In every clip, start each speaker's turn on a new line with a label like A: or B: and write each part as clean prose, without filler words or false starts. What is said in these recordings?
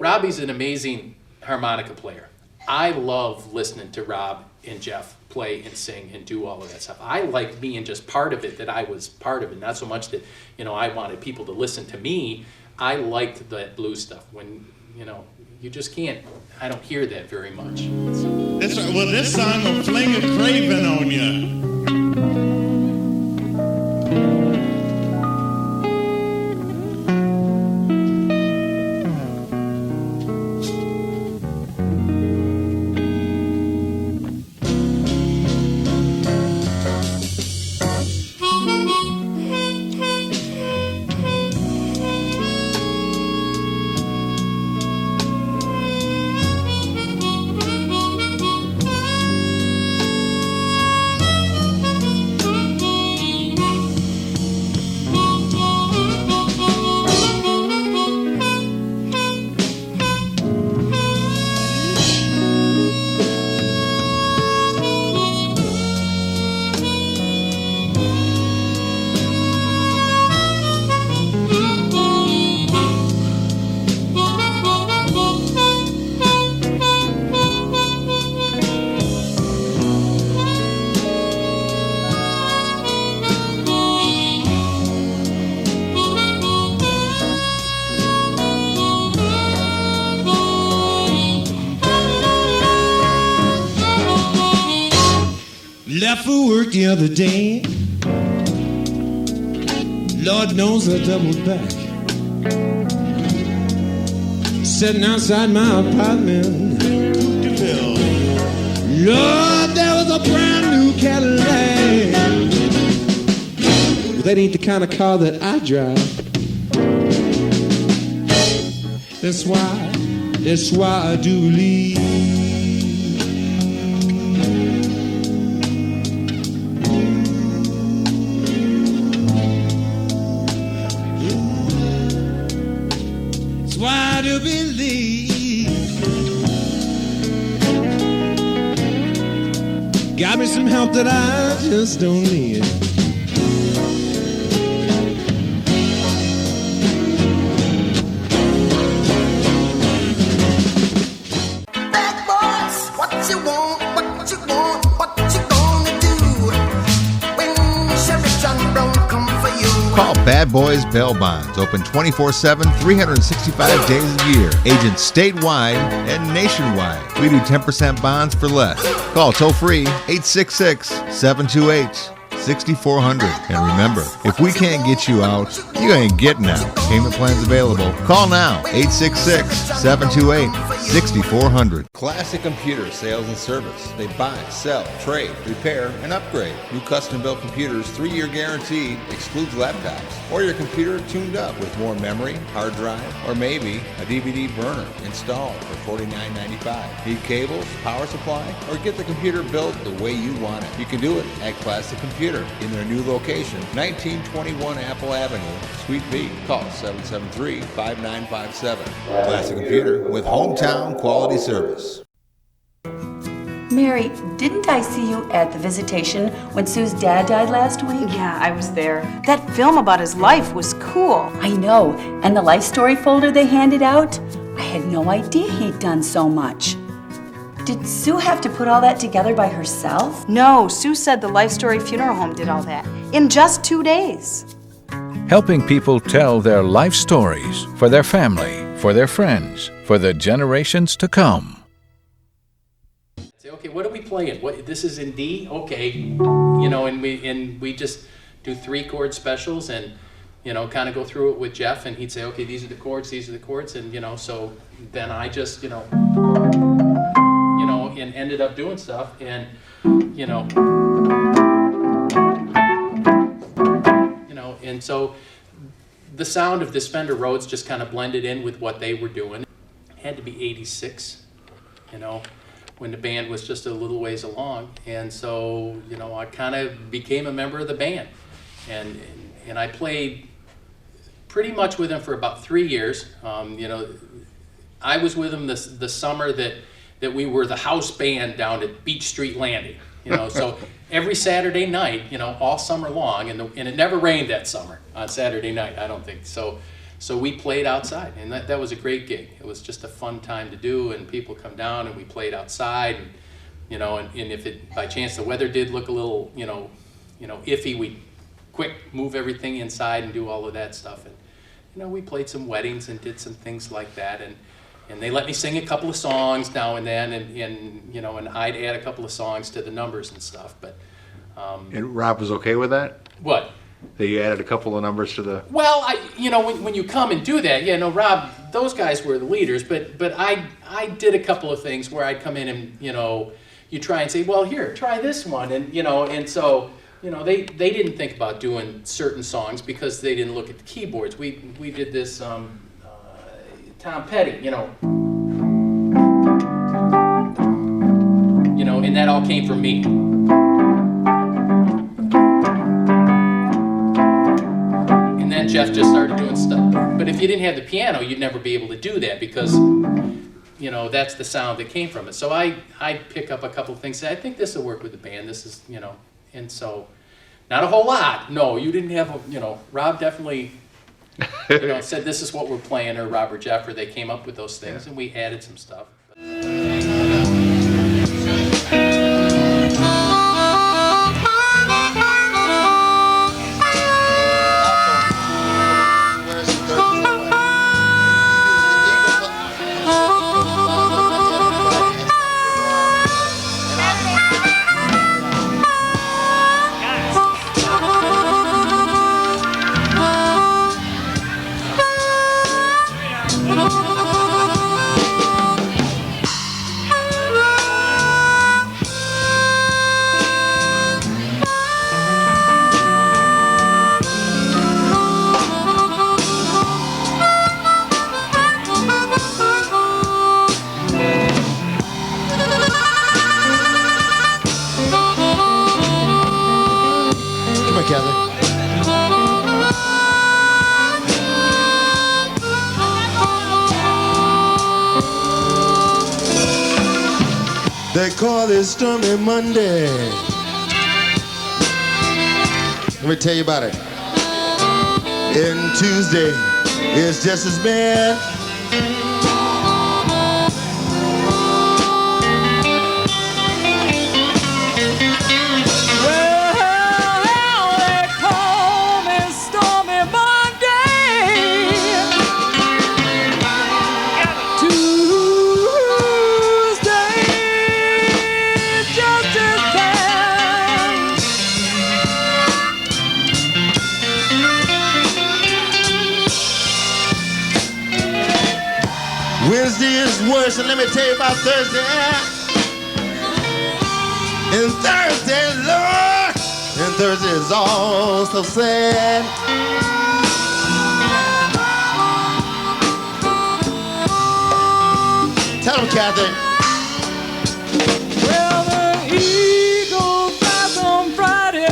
A: Robbie's an amazing harmonica player. I love listening to Rob and Jeff play and sing and do all of that stuff. I liked being just part of it, that I was part of it, not so much that, I wanted people to listen to me. I liked that blues stuff. When, you just can't, I don't hear that very much.
B: This song will fling a craving on you. Left for work the other day. Lord knows I doubled back. Sitting outside my apartment. Lord, there was a brand new Cadillac. Well, that ain't the kind of car that I drive. That's why I do leave. Why to believe? Got me some help that I just don't need.
C: Bad boys, what you want, what you want, what you gonna do when Sheriff John Brown come for you?
D: Call Bad Boys Bail Bonds. Open 24/7, 365 days a year. Agents statewide and nationwide. We do 10% bonds for less. Call toll free 866-728-6400. And remember, if we can't get you out, you ain't getting out. Payment plans available. Call now 866-728-6400. Classic Computer Sales and Service. They buy, sell, trade, repair, and upgrade. New custom-built computers, 3-year guarantee, excludes laptops. Or your computer tuned up with more memory, hard drive, or maybe a DVD burner installed for $49.95. Need cables, power supply, or get the computer built the way you want it? You can do it at Classic Computer in their new location, 1921 Apple Avenue, Suite B. Call 773-5957. Classic Computer with hometown quality service.
E: Mary, didn't I see you at the visitation when Sue's dad died last week?
F: Yeah, I was there. That film about his life was cool.
E: I know, and the life story folder they handed out? I had no idea he'd done so much. Did Sue have to put all that together by herself?
F: No, Sue said the Life Story Funeral Home did all that in just 2 days.
G: Helping people tell their life stories for their family, for their friends, for the generations to come.
A: Say, okay, what are we playing? This is in D? Okay. And we just do 3-chord specials and, kind of go through it with Jeff, and he'd say, okay, these are the chords, and, so then I just, and ended up doing stuff, and, and so the sound of this Fender Rhodes just kind of blended in with what they were doing. It had to be 86, when the band was just a little ways along, and so, I kind of became a member of the band, and I played pretty much with them for about 3 years. I was with them the summer that we were the house band down at Beach Street Landing, so every Saturday night, all summer long, and it never rained that summer on Saturday night, I don't think. So So we played outside, and that was a great gig. It was just a fun time to do, and people come down and we played outside, and and if it by chance the weather did look a little iffy, we'd quick move everything inside and do all of that stuff. And we played some weddings and did some things like that, and they let me sing a couple of songs now and then, and I'd add a couple of songs to the numbers and stuff. But
H: And Rob was okay with that?
A: what?
H: That you added a couple of numbers to the...
A: Well, when you come and do that, Rob, those guys were the leaders, but I did a couple of things where I'd come in and you try and say, well, here, try this one, and so they didn't think about doing certain songs because they didn't look at the keyboards. We did this Tom Petty, and that all came from me. And then Jeff just started doing stuff. But if you didn't have the piano, you'd never be able to do that because, that's the sound that came from it. So I pick up a couple of things. Say, I think this will work with the band. This is, and so not a whole lot. No, you didn't have, Rob definitely, said this is what we're playing, or Rob or Jeff, or they came up with those things, and we added some stuff.
B: They call it Stormy Monday.
D: Let me tell you about it. And Tuesday is just as bad. Wednesday is worse, and let me tell you about Thursday. And Thursday, Lord, and Thursday is all so sad. Tell them, Kathy.
I: Well, the eagle flies on Friday.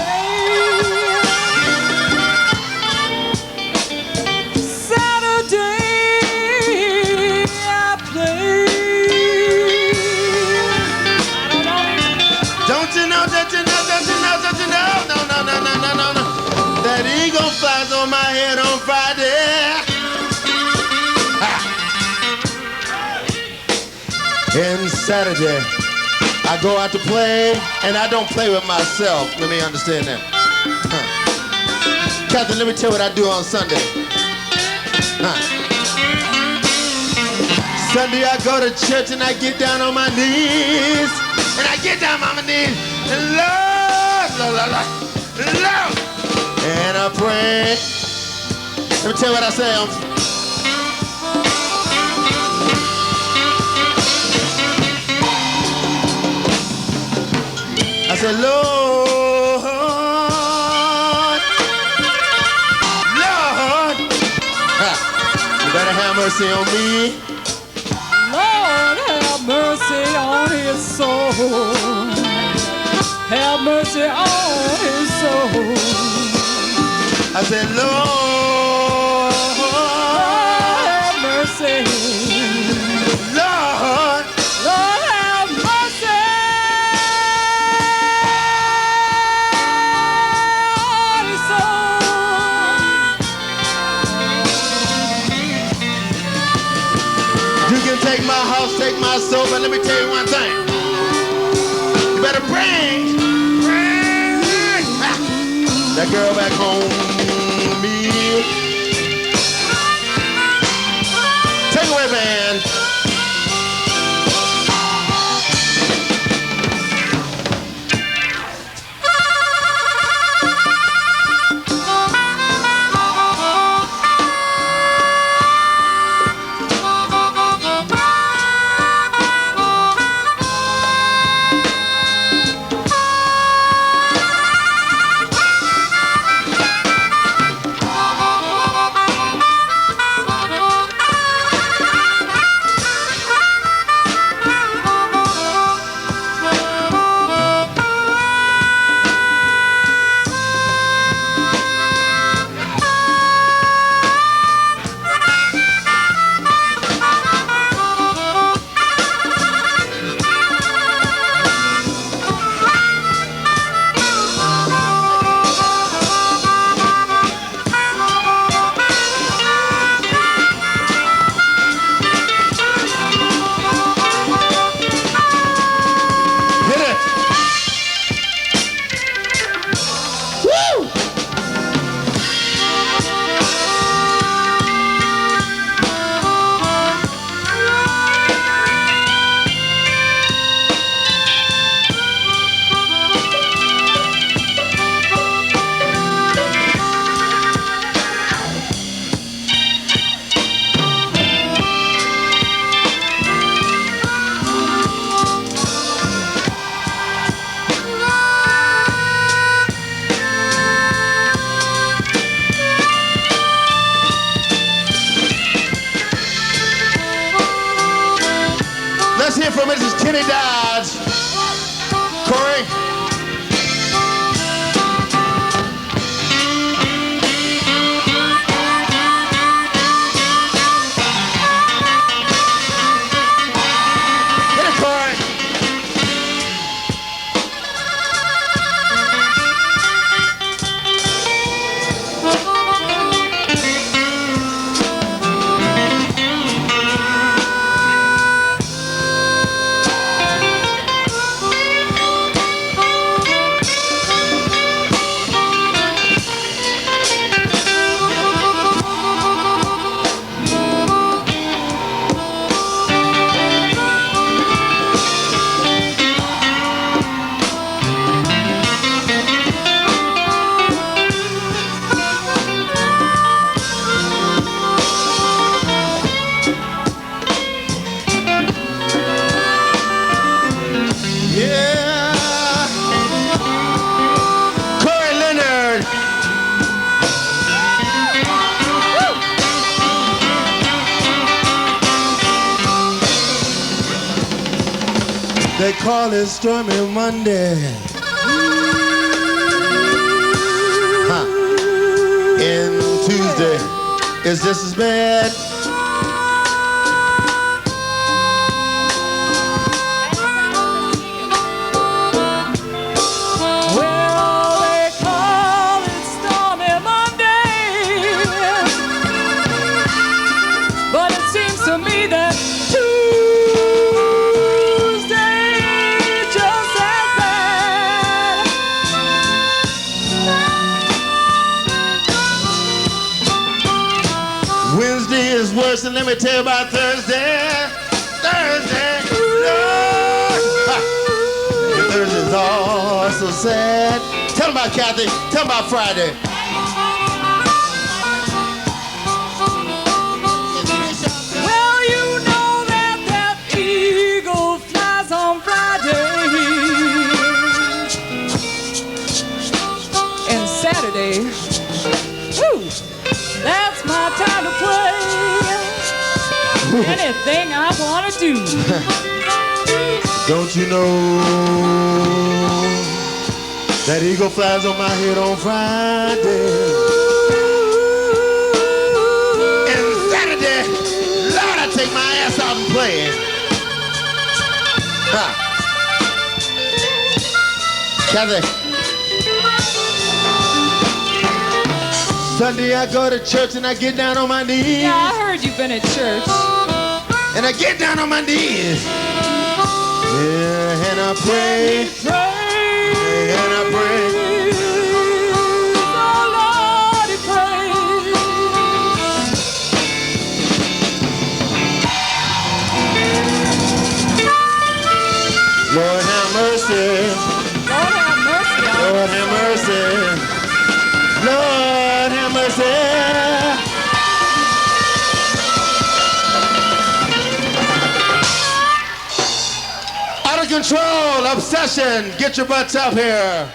D: That eagle flies on my head on Friday. And Saturday, I go out to play, and I don't play with myself. Let me understand that. Captain, let me tell you what I do on Sunday. Sunday, I go to church, and I get down on my knees. And I get down on my knees, and Lord, and I pray. Let me tell you what I say. I say, Lord, you better have mercy on me.
I: Lord, have mercy on his soul. Have mercy on his soul.
D: I said, Lord,
I: have mercy.
D: Lord,
I: have mercy on his soul.
B: my house, take my soul, but let me tell you one thing. You better bring that girl back home to me. Take away, man. Let's hear from Mrs. Kenny Dodge. Corey. Hit it, Corey. They call it Stormy Monday. Huh. And Tuesday is just as bad.
I: Well, they call it Stormy Monday, but it seems to me that
B: Wednesday is worse than let me tell you about Thursday. Thursday, Lord. Thursday's all so sad. Tell them about Kathy. Tell them about Friday.
I: well, you know that eagle flies on Friday and Saturday. Woo! That's my time to play anything I want to do.
B: Don't you know that eagle flies on my head on Friday and Saturday? Lord, I take my ass out and play. Ha. Kathy. Sunday I go to church and I get down on my knees.
I: Yeah, I heard you've been at church.
B: and I get down on my knees. Yeah, and I pray. Yeah, and I pray. Lord have mercy. Lord have mercy. Lord have mercy. Out of control, obsession. Get your butts up here.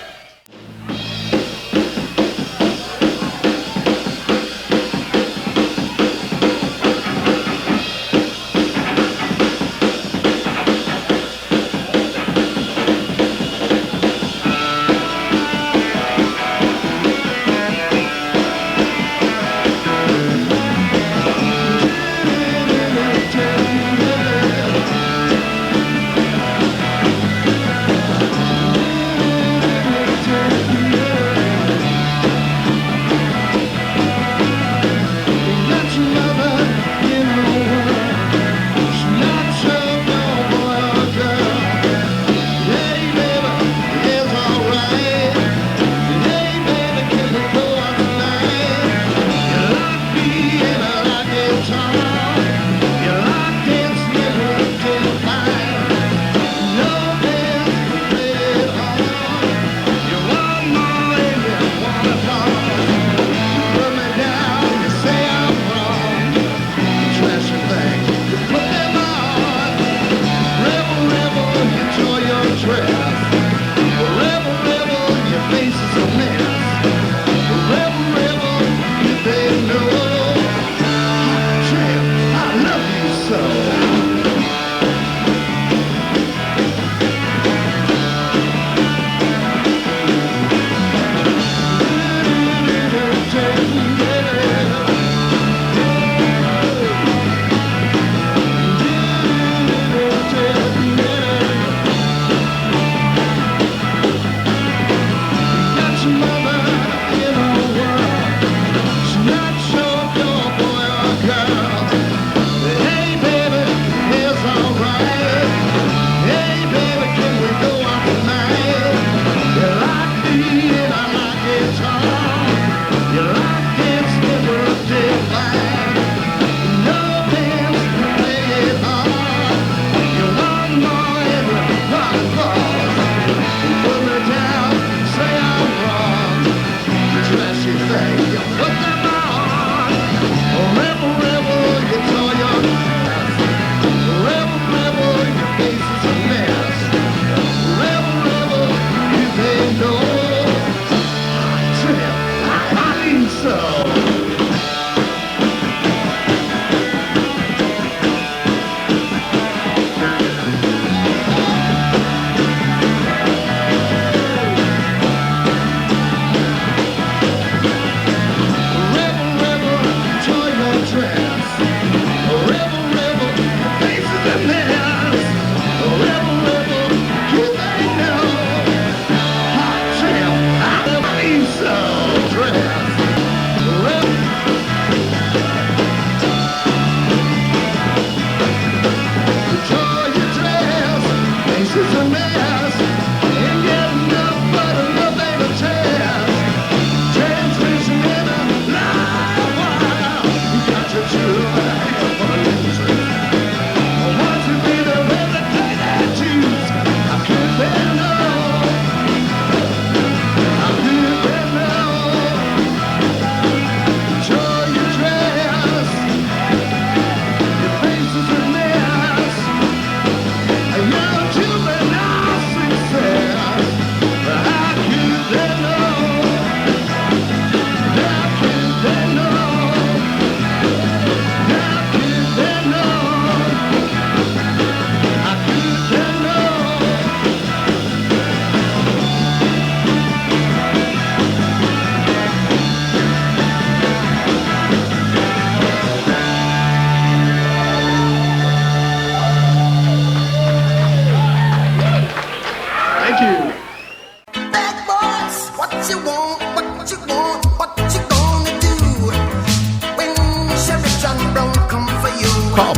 B: Young juvenile.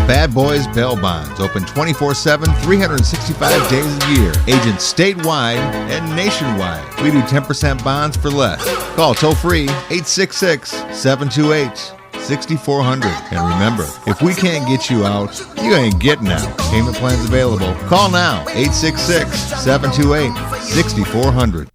D: Bad Boys Bail Bonds, open 24/7, 365 days a year. Agents statewide and nationwide. We do 10% bonds for less. Call toll-free 866-728-6400. And remember, if we can't get you out, you ain't getting out. Payment plans available. Call now, 866-728-6400.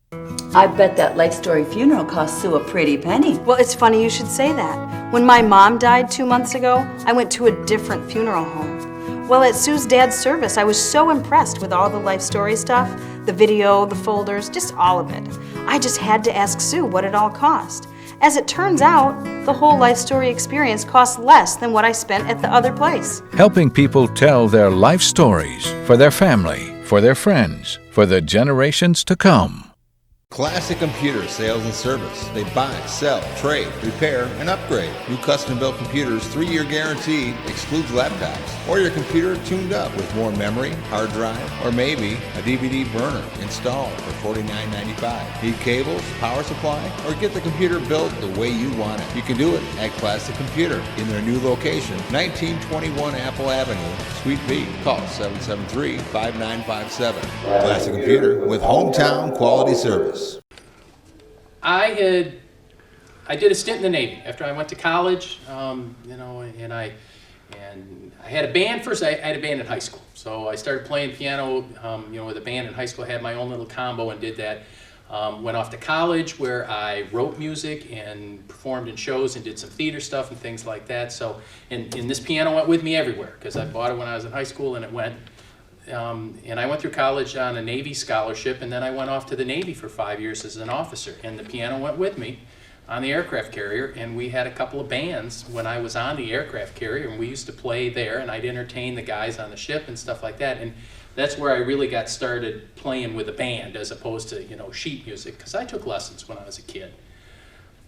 E: I bet that Life Story funeral cost Sue a pretty penny.
F: Well, it's funny you should say that. When my mom died 2 months ago, I went to a different funeral home. Well, at Sue's dad's service, I was so impressed with all the Life Story stuff, the video, the folders, just all of it. I just had to ask Sue what it all cost. As it turns out, the whole Life Story experience cost less than what I spent at the other place.
G: Helping people tell their life stories for their family, for their friends, for the generations to come.
D: Classic Computer Sales and Service. They buy, sell, trade, repair, and upgrade. New custom-built computers, 3-year guarantee, excludes laptops. Or your computer tuned up with more memory, hard drive, or maybe a DVD burner installed for $49.95. Need cables, power supply, or get the computer built the way you want it? You can do it at Classic Computer in their new location, 1921 Apple Avenue, Suite B. Call 773-5957. Classic Computer with hometown quality service.
A: I did a stint in the Navy after I went to college, and I had a band first. I had a band in high school, so I started playing piano, with a band in high school. I had my own little combo and did that. Went off to college where I wrote music and performed in shows and did some theater stuff and things like that. So, and this piano went with me everywhere because I bought it when I was in high school and it went. And I went through college on a Navy scholarship, and then I went off to the Navy for 5 years as an officer. And the piano went with me on the aircraft carrier, and we had a couple of bands when I was on the aircraft carrier, and we used to play there, and I'd entertain the guys on the ship and stuff like that. And that's where I really got started playing with a band as opposed to, sheet music, because I took lessons when I was a kid.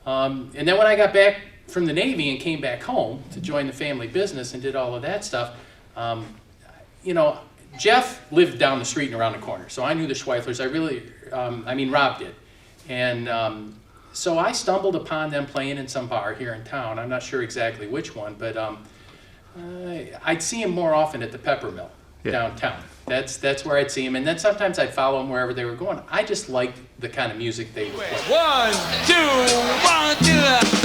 A: And then when I got back from the Navy and came back home to join the family business and did all of that stuff, Jeff lived down the street and around the corner, so I knew the Schweiflers. Rob did. And so I stumbled upon them playing in some bar here in town. I'm not sure exactly which one, but I'd see them more often at the Pepper Mill downtown. That's where I'd see them, and then sometimes I'd follow them wherever they were going. I just liked the kind of music they would play.
I: 1, 2, 1, 2.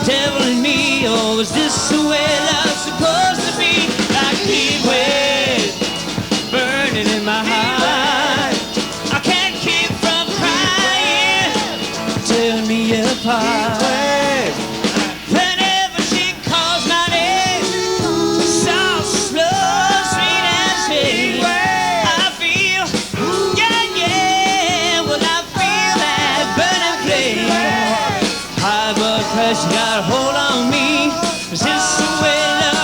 J: Devil in me, or is this the way love's supposed to be? Like heat wave burning in my heart. I can't keep from crying, tearing me apart. Whenever she calls my name, soft, slow, sweet and sweet, I feel, well I feel that burning flame. High blood pressure got a hold on me. Is this the way love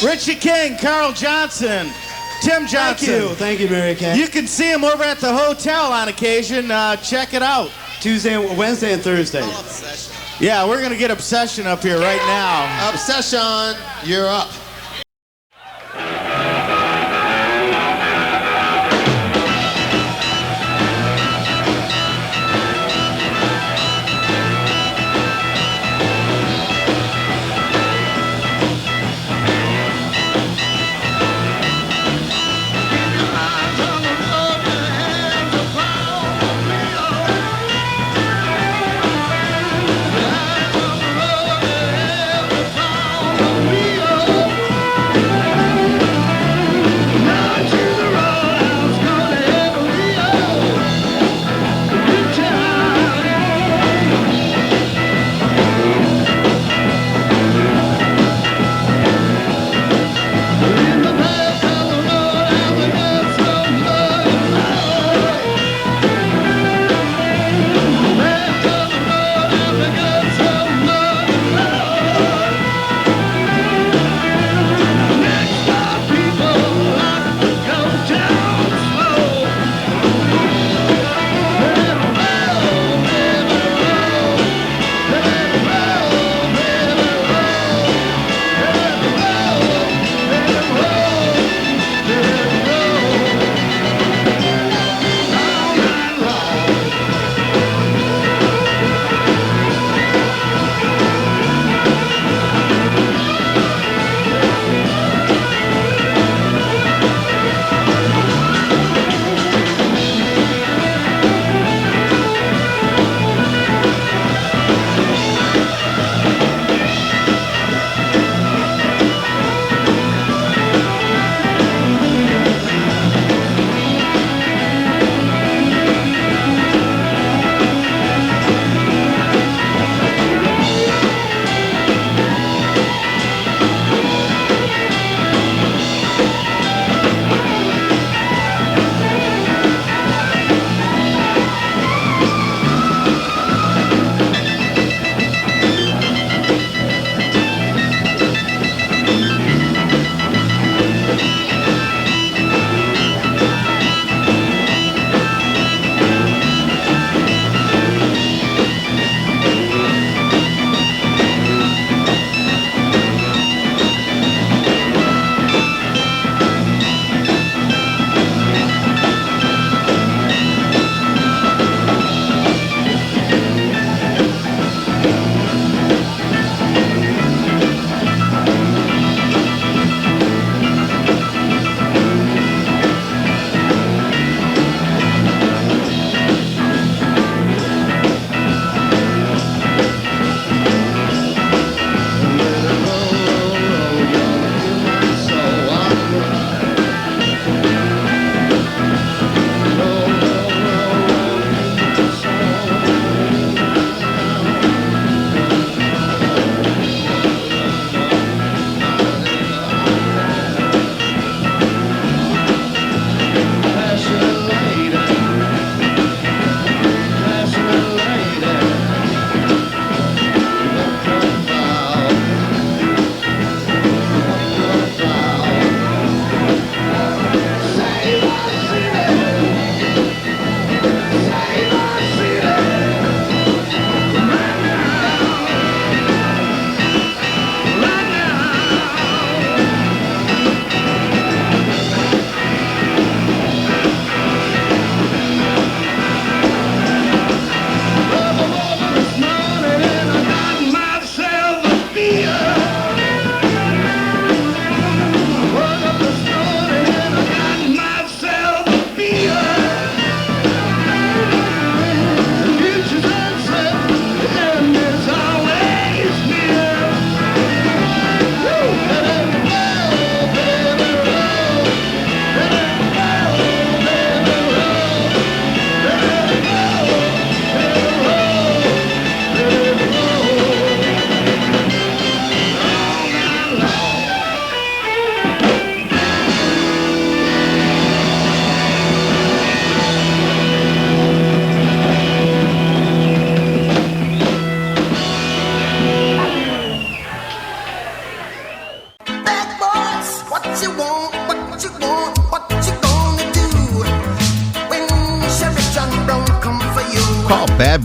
B: Richie King, Carl Johnson, Tim Johnson.
K: Thank you, Mary Kay.
B: You can see him over at the hotel on occasion. Check it out.
K: Wednesday, and Thursday.
B: Yeah, we're going to get Obsession up here right now.
D: Obsession, you're up.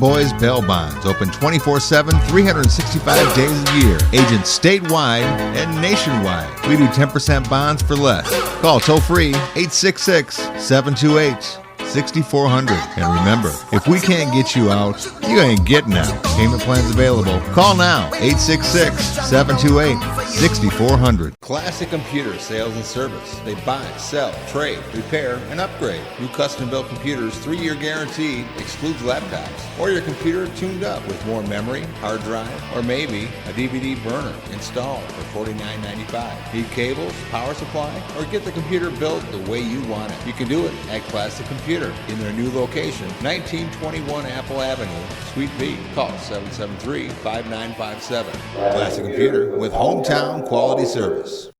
D: Boys Bail Bonds, open 24/7, 365 days a year. Agents statewide and nationwide. We do 10% bonds for less. Call toll free 866-728-6400. And remember, if we can't get you out, you ain't getting out. Payment plans available. Call now, 866-728-6400. Classic Computer Sales and Service. They buy, sell, trade, repair, and upgrade. New custom-built computers, 3-year guarantee, excludes laptops. Or your computer tuned up with more memory, hard drive, or maybe a DVD burner installed for $49.95. Need cables, power supply, or get the computer built the way you want it. You can do it at Classic Computer in their new location, 1921 Apple Avenue, Suite B. Call 773-5957. Classic Computer with hometown quality service.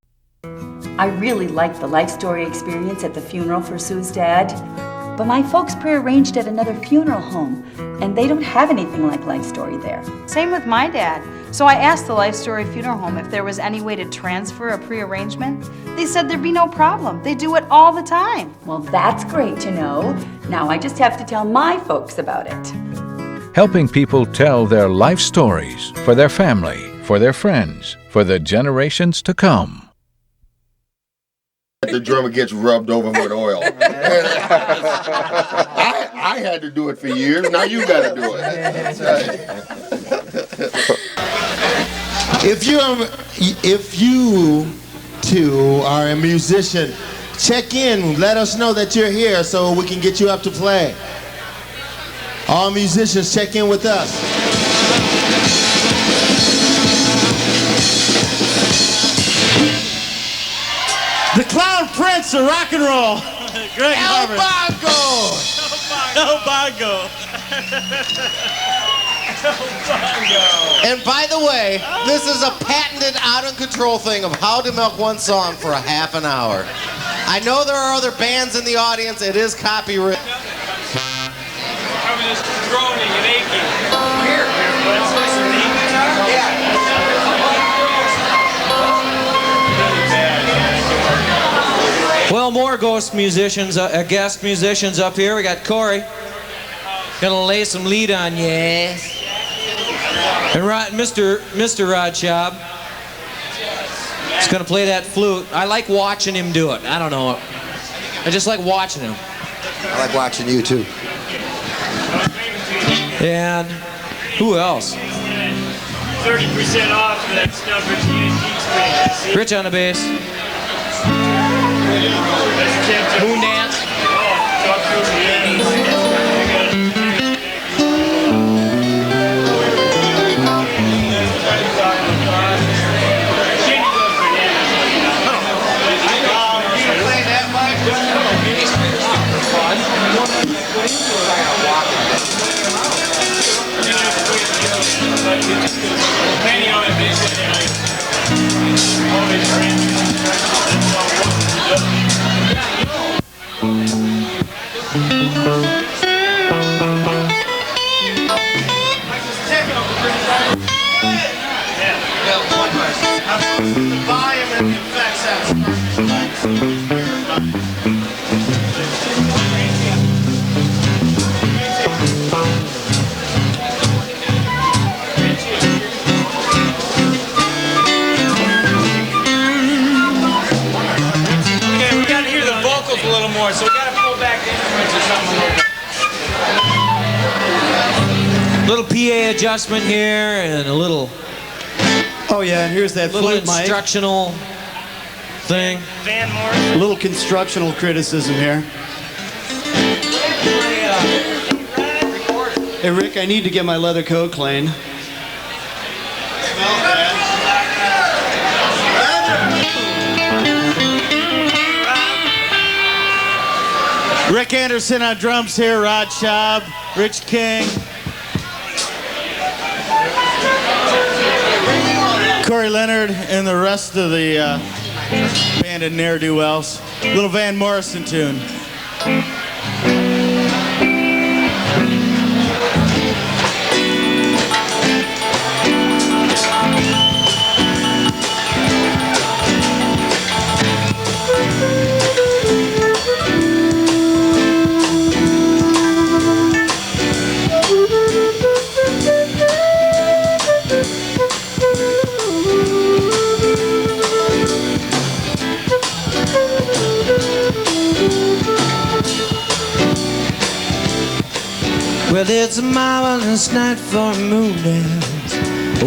E: I really liked the life story experience at the funeral for Sue's dad, but my folks prearranged at another funeral home, and they don't have anything like life story there.
F: Same with my dad. So I asked the Life Story Funeral Home if there was any way to transfer a prearrangement. They said there'd be no problem. They do it all the time.
E: Well, that's great to know. Now I just have to tell my folks about it.
G: Helping people tell their life stories for their family, for their friends, for the generations to come.
B: The drummer gets rubbed over with oil. I had to do it for years. Now you got to do it. If you two are a musician, check in. Let us know that you're here so we can get you up to play. All musicians, check in with us. The Clown Prince of rock and roll. Greg Harvard. El Bongo.
L: And by the way, this is a patented out-of-control thing of how to milk one song for a half an hour. I know there are other bands in the audience. It is copyright.
J: I'm just groaning and aching. Here. Well, more ghost musicians, guest musicians up here. We got Corey. Gonna lay some lead on you. And Mr. Rod Schaub is gonna play that flute. I like watching him do it. I don't know. I just like watching him.
L: I like watching you too.
J: And who else?
M: 30% off for that stuff Rich Keats.
J: Rich on the bass. Moon dance.
M: So we gotta pull back the instruments or something.
J: Little PA adjustment here and a little.
K: Oh yeah, and here's that
J: little
K: flute mic.
J: instructional thing.
M: Van Morris.
K: A little constructional criticism here. Hey Rick, I need to get my leather coat clean. Rick Anderson on drums here, Rod Schaub, Rich King, Corey Leonard, and the rest of the band of ne'er-do-wells. Little Van Morrison tune.
J: Well, it's a marvelous night for a moon dance,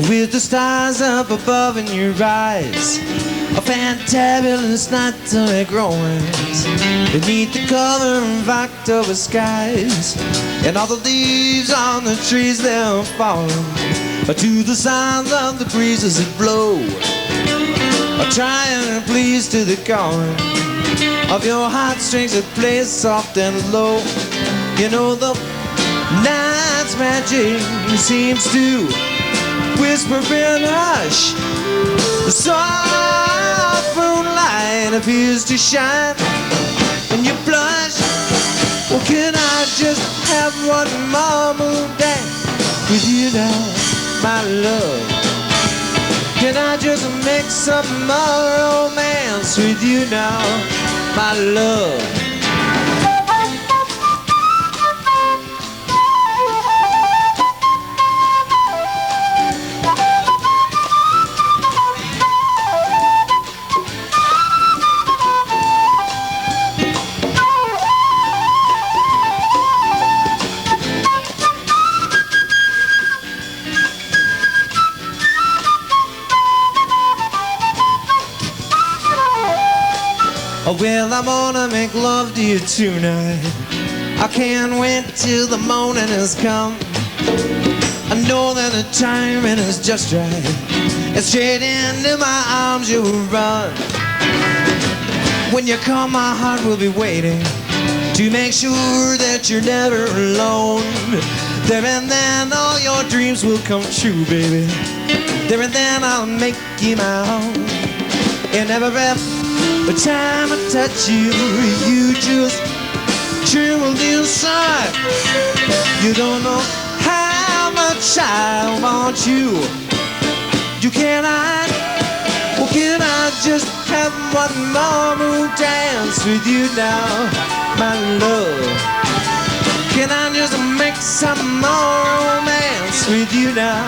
J: with the stars up above in your eyes. A fantabulous night to make romance beneath the cover of October skies. And all the leaves on the trees, they're falling to the sound of the breezes that blow, trying to please to the calling of your heartstrings that play soft and low. You know the night's magic seems to whisper in a hush. The soft moonlight appears to shine, and you blush. Well, can I just have one more moon dance with you now, my love? Can I just make some more romance with you now, my love? Well, I'm gonna make love to you tonight. I can't wait till the morning has come. I know that the timing is just right, and straight into my arms you will run. When you come, my heart will be waiting to make sure that you're never alone. There and then all your dreams will come true, baby. There and then I'll make you my own. In every breath, the time I touch you, you just tremble inside. You don't know how much I want you. You can't hide. Well, can I just have one more moon dance with you now, my love? Can I just make some more romance with you now?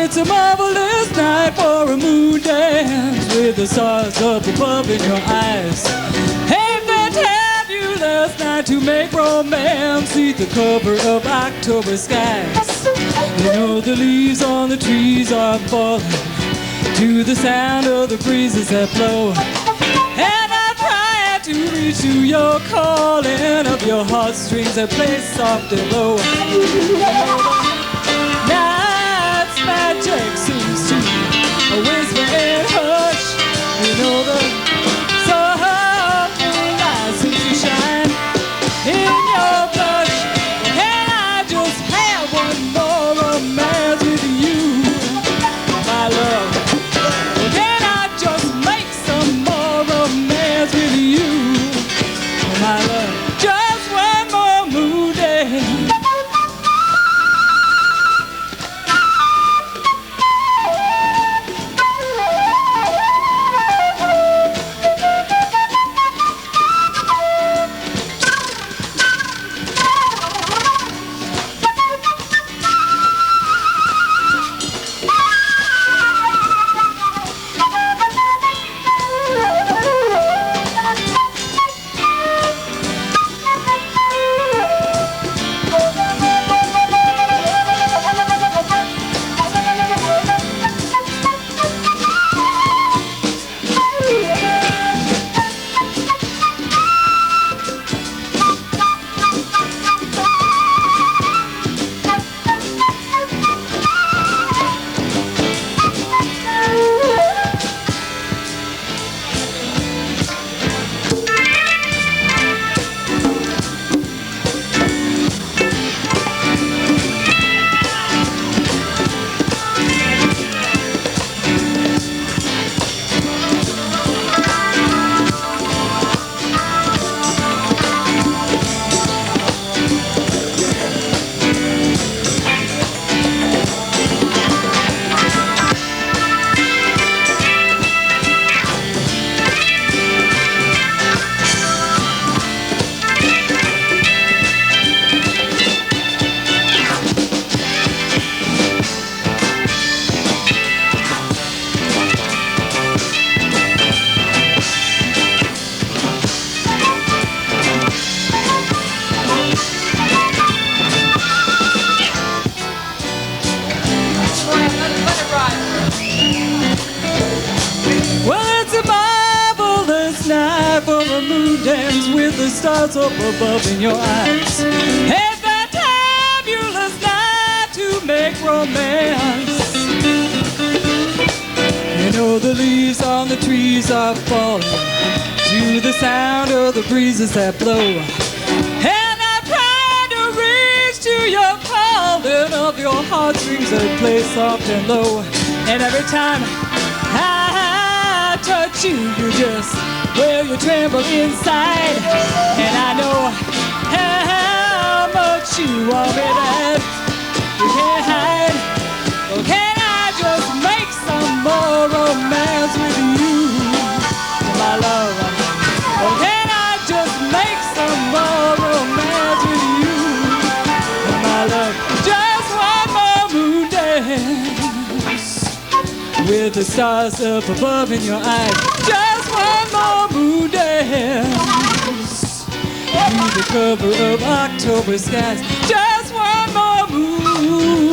I: It's a marvelous night for a moon dance with the stars up above in your eyes. Hey, fantabulous night to make romance beneath the cover of October skies. You know the leaves on the trees are falling to the sound of the breezes that blow. And I'm trying to reach to your calling of your heartstrings that play soft and low. Night's magic seems to whisper and hush. You know the soft moonlight seems to a moon dance with the stars up above in your eyes. Hey, fantabulous night to make romance. You know the leaves on the trees are falling to the sound of the breezes that blow. And I'm trying to reach to your calling of your heartstrings that play soft and low. And every time I touch you, you just, well, you tremble inside. And I know how much you want me that you can't hide. Well, can I just make some more romance with you, my love? Well, can I just make some more romance with you, my love? Just one more moon dance with the stars up above in your eyes. Just one more moon dance through the cover of October skies. Just one more moon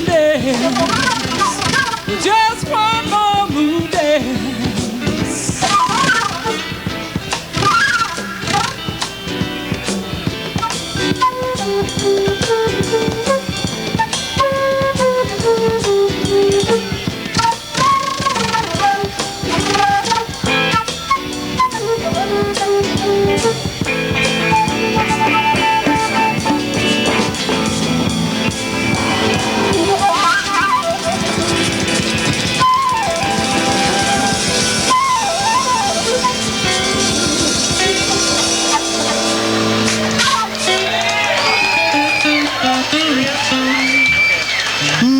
I: dance. Just one more moon dance.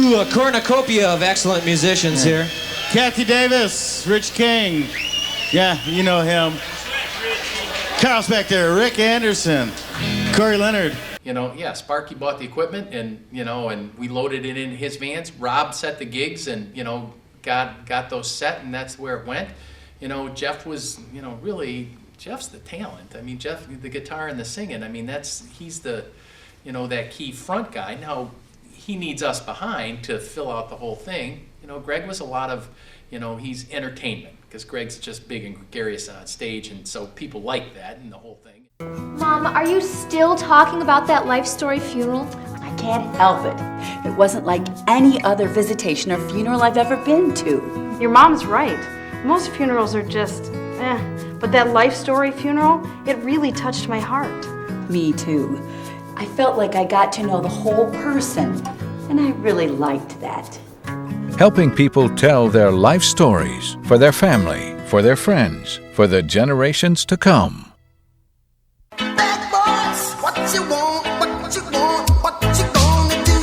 J: A cornucopia of excellent musicians here.
K: Kathy Davis, Rich King. Yeah, you know him. Carl Spector, Rick Anderson, Corey Leonard.
A: You know, yeah, Sparky bought the equipment and, you know, and we loaded it in his vans. Rob set the gigs and, you know, got those set, and that's where it went. You know, Jeff was, you know, really, Jeff's the talent. I mean, Jeff, the guitar and the singing, I mean, he's the, you know, that key front guy. Now, he needs us behind to fill out the whole thing. You know, Greg was a lot of, you know, he's entertainment, because Greg's just big and gregarious on stage, and so people like that and the whole thing.
N: Mom, are you still talking about that Life Story funeral?
E: I can't help it. It wasn't like any other visitation or funeral I've ever been to.
F: Your mom's right. Most funerals are just, but that Life Story funeral, it really touched my heart.
E: Me too. I felt like I got to know the whole person, and I really liked that.
G: Helping people tell their life stories for their family, for their friends, for the generations to come.
C: Bad boys, what you want, what you want, what you gonna do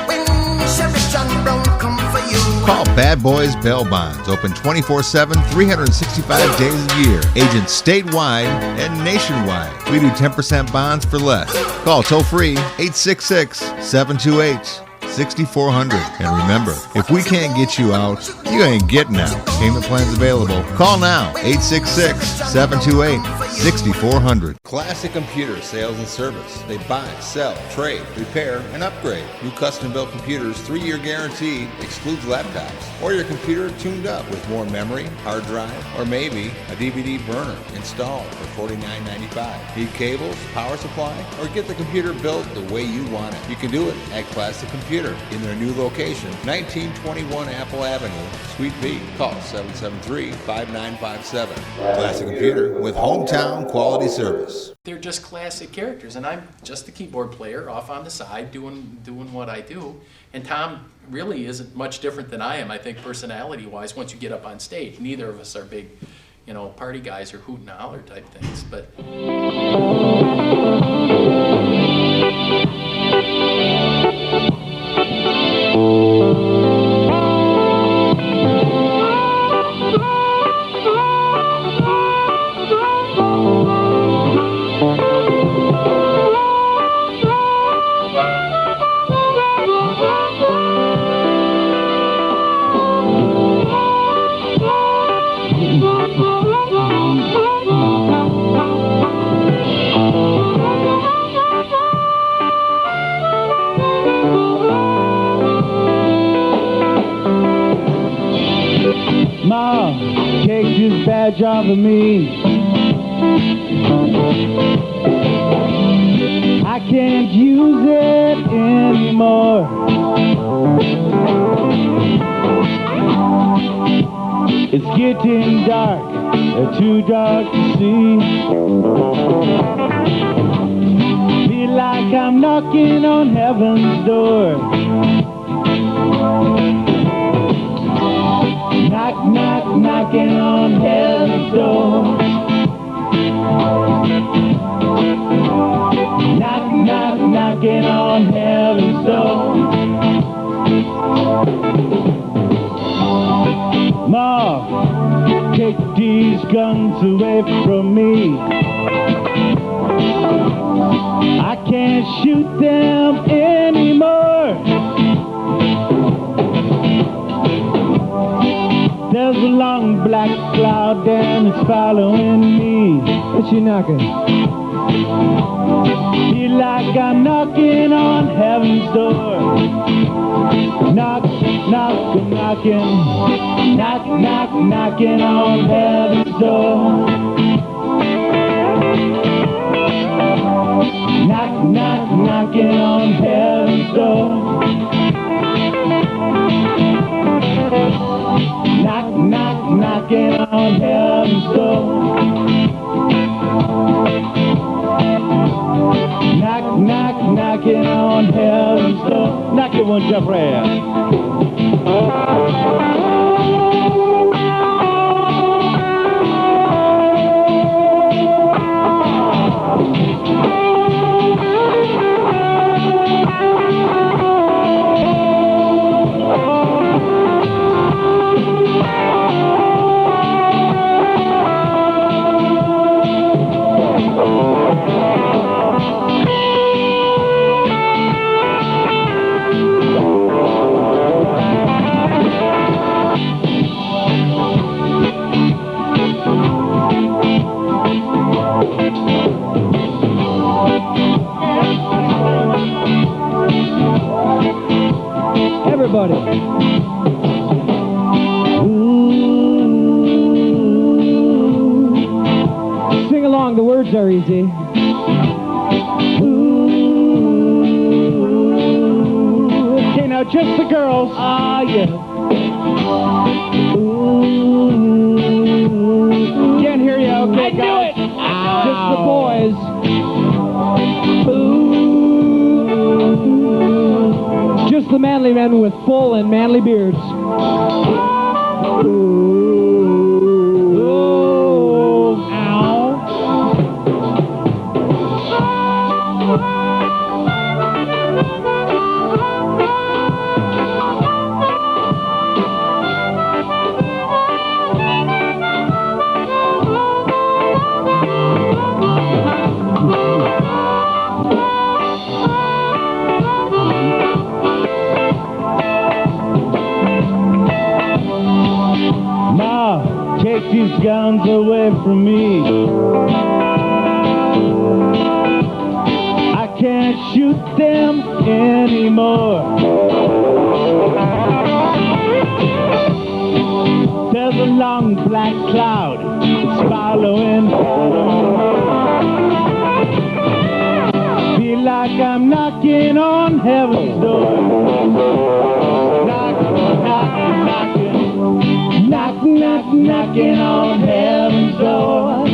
C: when Chevy John Brown come for you?
D: Call Bad Boys Bail Bonds, open 24/7, 365 days a year. Agents statewide and nationwide. We do 10% bonds for less. Call toll free 866-728-6400. And remember, if we can't get you out, you ain't getting out. Payment plans available. Call now 866-728-6400. Classic Computer Sales and Service. They buy, sell, trade, repair, and upgrade. New custom-built computers, 3-year guarantee, excludes laptops. Or your computer tuned up with more memory, hard drive, or maybe a DVD burner installed for $49.95. Need cables, power supply, or get the computer built the way you want it. You can do it at Classic Computer in their new location, 1921 Apple Avenue, Suite B. Call 773-5957. Classic Computer with hometown quality service.
A: They're just classic characters, and I'm just the keyboard player off on the side doing what I do. And Tom really isn't much different than I am, I think, personality-wise, once you get up on stage. Neither of us are big, you know, party guys or hoot and holler type things, but...
I: Ma, take this badge off of me. I can't use it anymore. It's getting dark, too dark to see. Feel like I'm knocking on heaven's door. Knock, knock, knocking on heaven's door. Knock, knock, knocking on heaven's door. Ma, take these guns away from me. I can't shoot them anymore. There's a long black cloud and it's following me. What you knocking? Feel like I'm knocking on heaven's door. Knock, knock, knocking. Knock, knock, knocking on heaven's door. Knock, knock, knocking on heaven's door. Knock, knock, knocking on heaven's door. Knock, knock, knocking on heaven's door. Knock it one, Jeffrey. Everybody. Ooh. Sing along, the words are easy. Ooh. Okay, now just the girls. Ah, yeah. Ooh. Can't hear you, okay, guys. I knew it. Just the boys. Ooh. Just the manly men with full and manly beards. Ooh. Ow. Take these guns away from me. I can't shoot them anymore. There's a long black cloud, it's following. Feel like I'm knocking on heaven's door. Knock, knock, knocking. Knock, knock, knocking on heaven's door.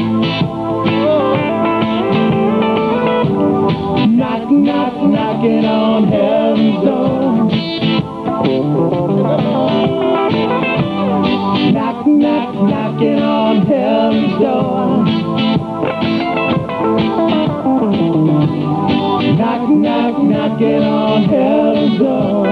I: Knock, knock, knocking on heaven's door. Knock, knock, knocking on heaven's door. Knock, knock, knocking on heaven's door.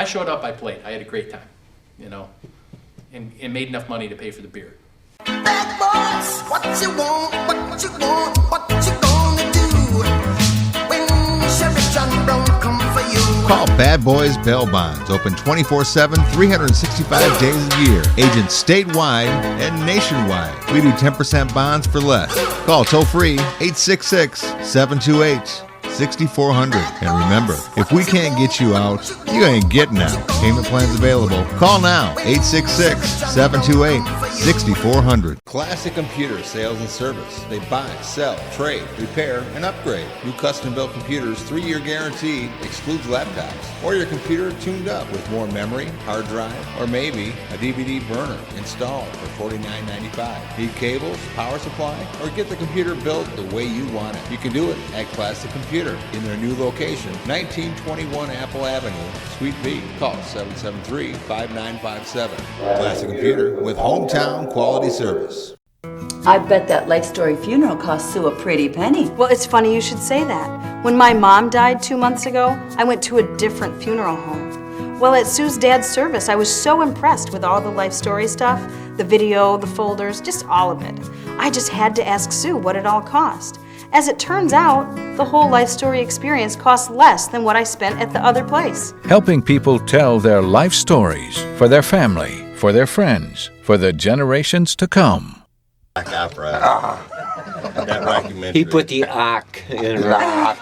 A: showed up, I played. I had a great time, you know, and made enough money to pay for the beer.
C: Bad boys, what you want, what you want, what you gonna do when Chevy John Brown come for you?
D: Call Bad Boys Bail Bonds, open 24/7, 365 days a year. Agents statewide and nationwide. We do 10% bonds for less. Call toll free 866-728-6400. And remember, if we can't get you out, you ain't getting out. Payment plans available. Call now 866-728-6400. Classic Computer Sales and Service. They buy, sell, trade, repair, and upgrade. New custom-built computers, 3-year guarantee, excludes laptops. Or your computer tuned up with more memory, hard drive, or maybe a DVD burner installed for $49.95. Need cables, power supply, or get the computer built the way you want it. You can do it at Classic Computer in their new location, 1921 Apple Avenue, Suite B. Call 773-5957. Classic Computer with hometown quality service.
E: I bet that Life Story funeral cost Sue a pretty penny.
F: Well, it's funny you should say that. When my mom died 2 months ago, I went to a different funeral home. Well, at Sue's dad's service, I was so impressed with all the Life Story stuff, the video, the folders, just all of it. I just had to ask Sue what it all cost. As it turns out, the whole Life Story experience cost less than what I spent at the other place.
G: Helping people tell their life stories for their family, for their friends, for the generations to come.
B: Black opera. That documentary.
O: He put the "ak" in rock.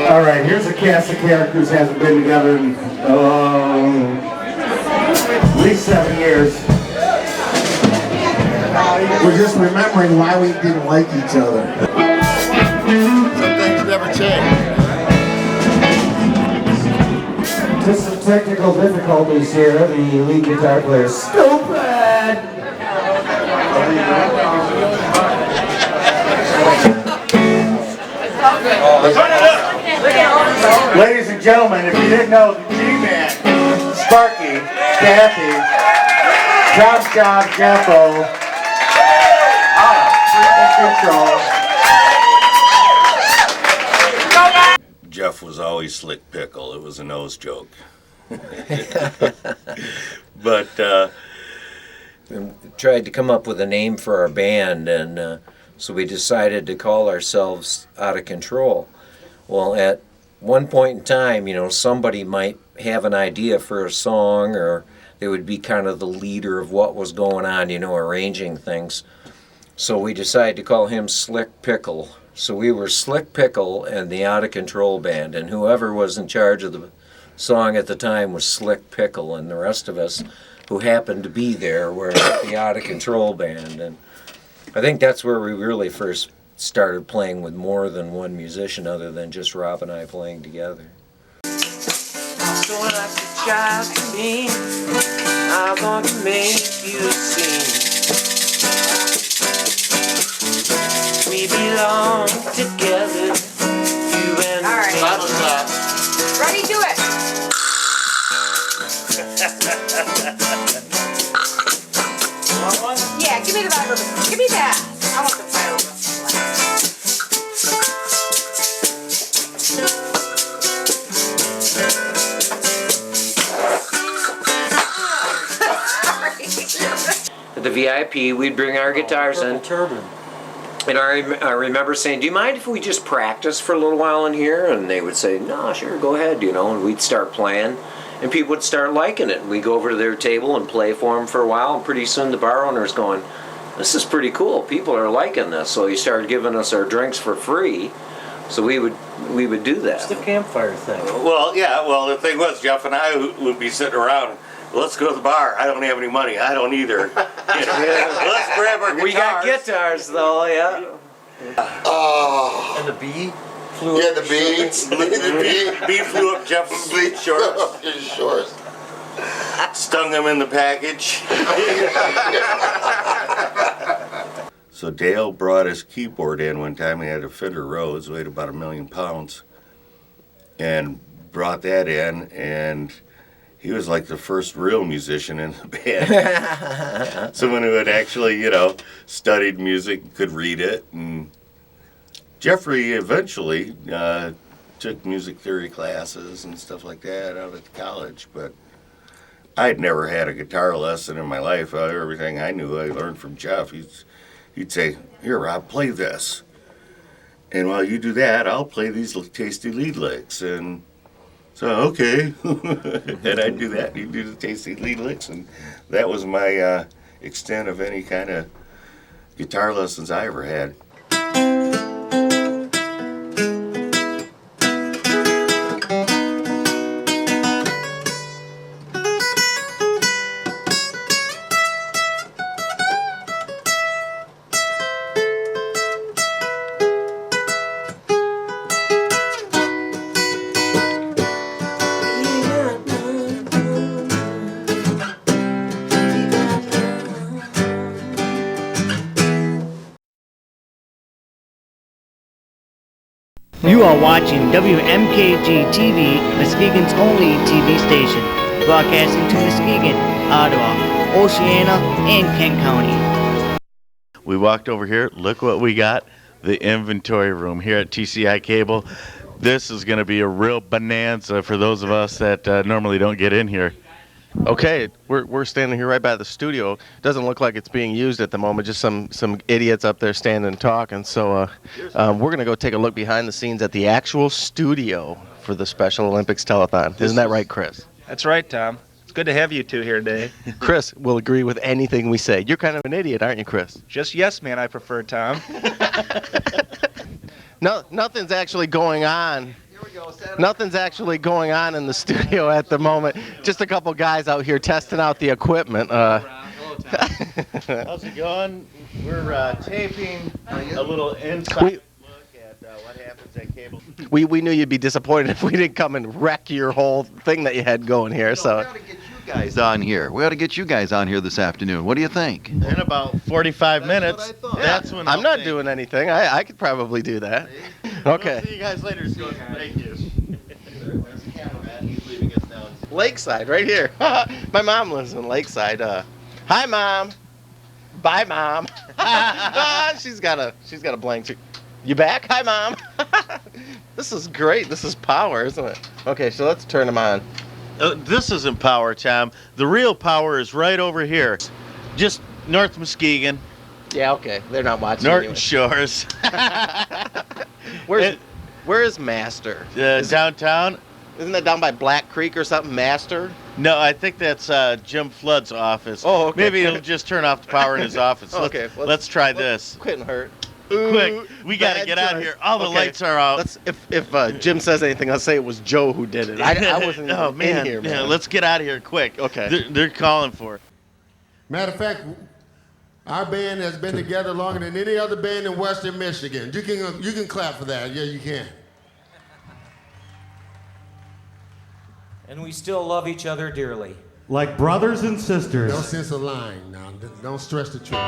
K: All right, here's a cast of characters hasn't been together in at least 7 years. We're just remembering why we didn't like each other. Some things never change. Just some technical difficulties here. The lead guitar player is stupid. Ladies and gentlemen, if you didn't know, the G-Man, Sparky, Kathy, Job, Jeffo, Control.
B: Jeff was always Slick Pickle. It was a nose joke. But
O: We tried to come up with a name for our band, and so we decided to call ourselves Out of Control. Well, at one point in time, you know, somebody might have an idea for a song, or they would be kind of the leader of what was going on, you know, arranging things. So we decided to call him Slick Pickle. So we were Slick Pickle and the Out of Control Band, and whoever was in charge of the song at the time was Slick Pickle, and the rest of us who happened to be there were the Out of Control Band. And I think that's where we really first started playing with more than one musician other than just Rob and I playing together.
J: Don't like to try to me. I want to make you sing. We belong together, you and me.
P: Ready, do it.
J: Want one?
P: Yeah, give me the vibrator. Give me that. I want the vibrator.
O: At the VIP, we'd bring our guitars in. And I remember saying, do you mind if we just practice for a little while in here? And they would say, no, sure, go ahead, you know, and we'd start playing. And people would start liking it. And we'd go over to their table and play for them for a while. And pretty soon the bar owner's going, this is pretty cool. People are liking this. So he started giving us our drinks for free. So we would do that. It's the campfire thing.
B: well, yeah. Well, the thing was, Jeff and I would be sitting around. Let's go to the bar. I don't have any money. I don't either. You know, let's grab our guitars.
O: We got guitars though, yeah.
B: And the bee flew up. The bee flew up Jeff's shorts. Stung him in the package. So Dale brought his keyboard in one time. He had a Fender Rhodes, weighed about 1 million pounds, and brought that in, and he was like the first real musician in the band. Someone who had actually, you know, studied music, could read it, and
Q: Jeffrey eventually took music theory classes and stuff like that out at college, but I'd never had a guitar lesson in my life. Everything I knew I learned from Jeff. He'd say, "Here, Rob, play this. And while you do that, I'll play these tasty lead licks." And so, okay. And I'd do that, and he'd do the tasty lead licks. And that was my extent of any kind of guitar lessons I ever had.
R: You are watching WMKG TV, Muskegon's only TV station, broadcasting to Muskegon, Ottawa, Oceana, and Kent County.
K: We walked over here. Look what we got. The inventory room here at TCI Cable. This is going to be a real bonanza for those of us that normally don't get in here.
S: Okay, we're standing here right by the studio. Doesn't look like it's being used at the moment. Just some idiots up there standing and talking. So we're going to go take a look behind the scenes at the actual studio for the Special Olympics Telethon. Isn't that right, Chris?
T: That's right, Tom. It's good to have you two here today.
S: Chris will agree with anything we say. You're kind of an idiot, aren't you, Chris?
T: Just yes, man, I prefer, Tom.
S: No, nothing's actually going on. Nothing's actually going on in the studio at the moment. Just a couple guys out here testing out the equipment.
K: How's it going? We're taping a little inside look at what happens at Cable.
S: We knew you'd be disappointed if we didn't come and wreck your whole thing that you had going here. So.
U: Guys on here. We ought to get you guys on here this afternoon. What do you think?
K: In about 45 minutes. That's when
S: I'm not doing anything. I could probably do that. Okay.
K: We'll see you guys later. Thank you.
S: Lakeside, right here. My mom lives in Lakeside. Hi, Mom. Bye, Mom. She's got a blank. You back? Hi, Mom. This is great. This is power, isn't it? Okay, so let's turn them on.
K: This isn't power, Tom. The real power is right over here. Just North Muskegon.
S: Yeah, okay. They're not watching
K: Norton
S: anyway.
K: Shores.
S: Where is Master?
K: Downtown.
S: Isn't that down by Black Creek or something, Master?
K: No, I think that's Jim Flood's office.
S: Oh, okay.
K: Maybe he'll just turn off the power in his office.
S: Okay.
K: Let's try this.
S: Couldn't hurt.
K: Quick, we got to get out of here. All the lights are out.
S: If Jim says anything, I'll say it was Joe who did it. I wasn't even in here, man.
K: Yeah, let's get out of here quick.
S: Okay.
K: They're calling for it.
B: Matter of fact, our band has been together longer than any other band in Western Michigan. You can clap for that. Yeah, you can.
V: And we still love each other dearly.
W: Like brothers and sisters.
B: No sense of lying now. Don't stress the truth.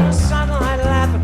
V: Sunlight laughing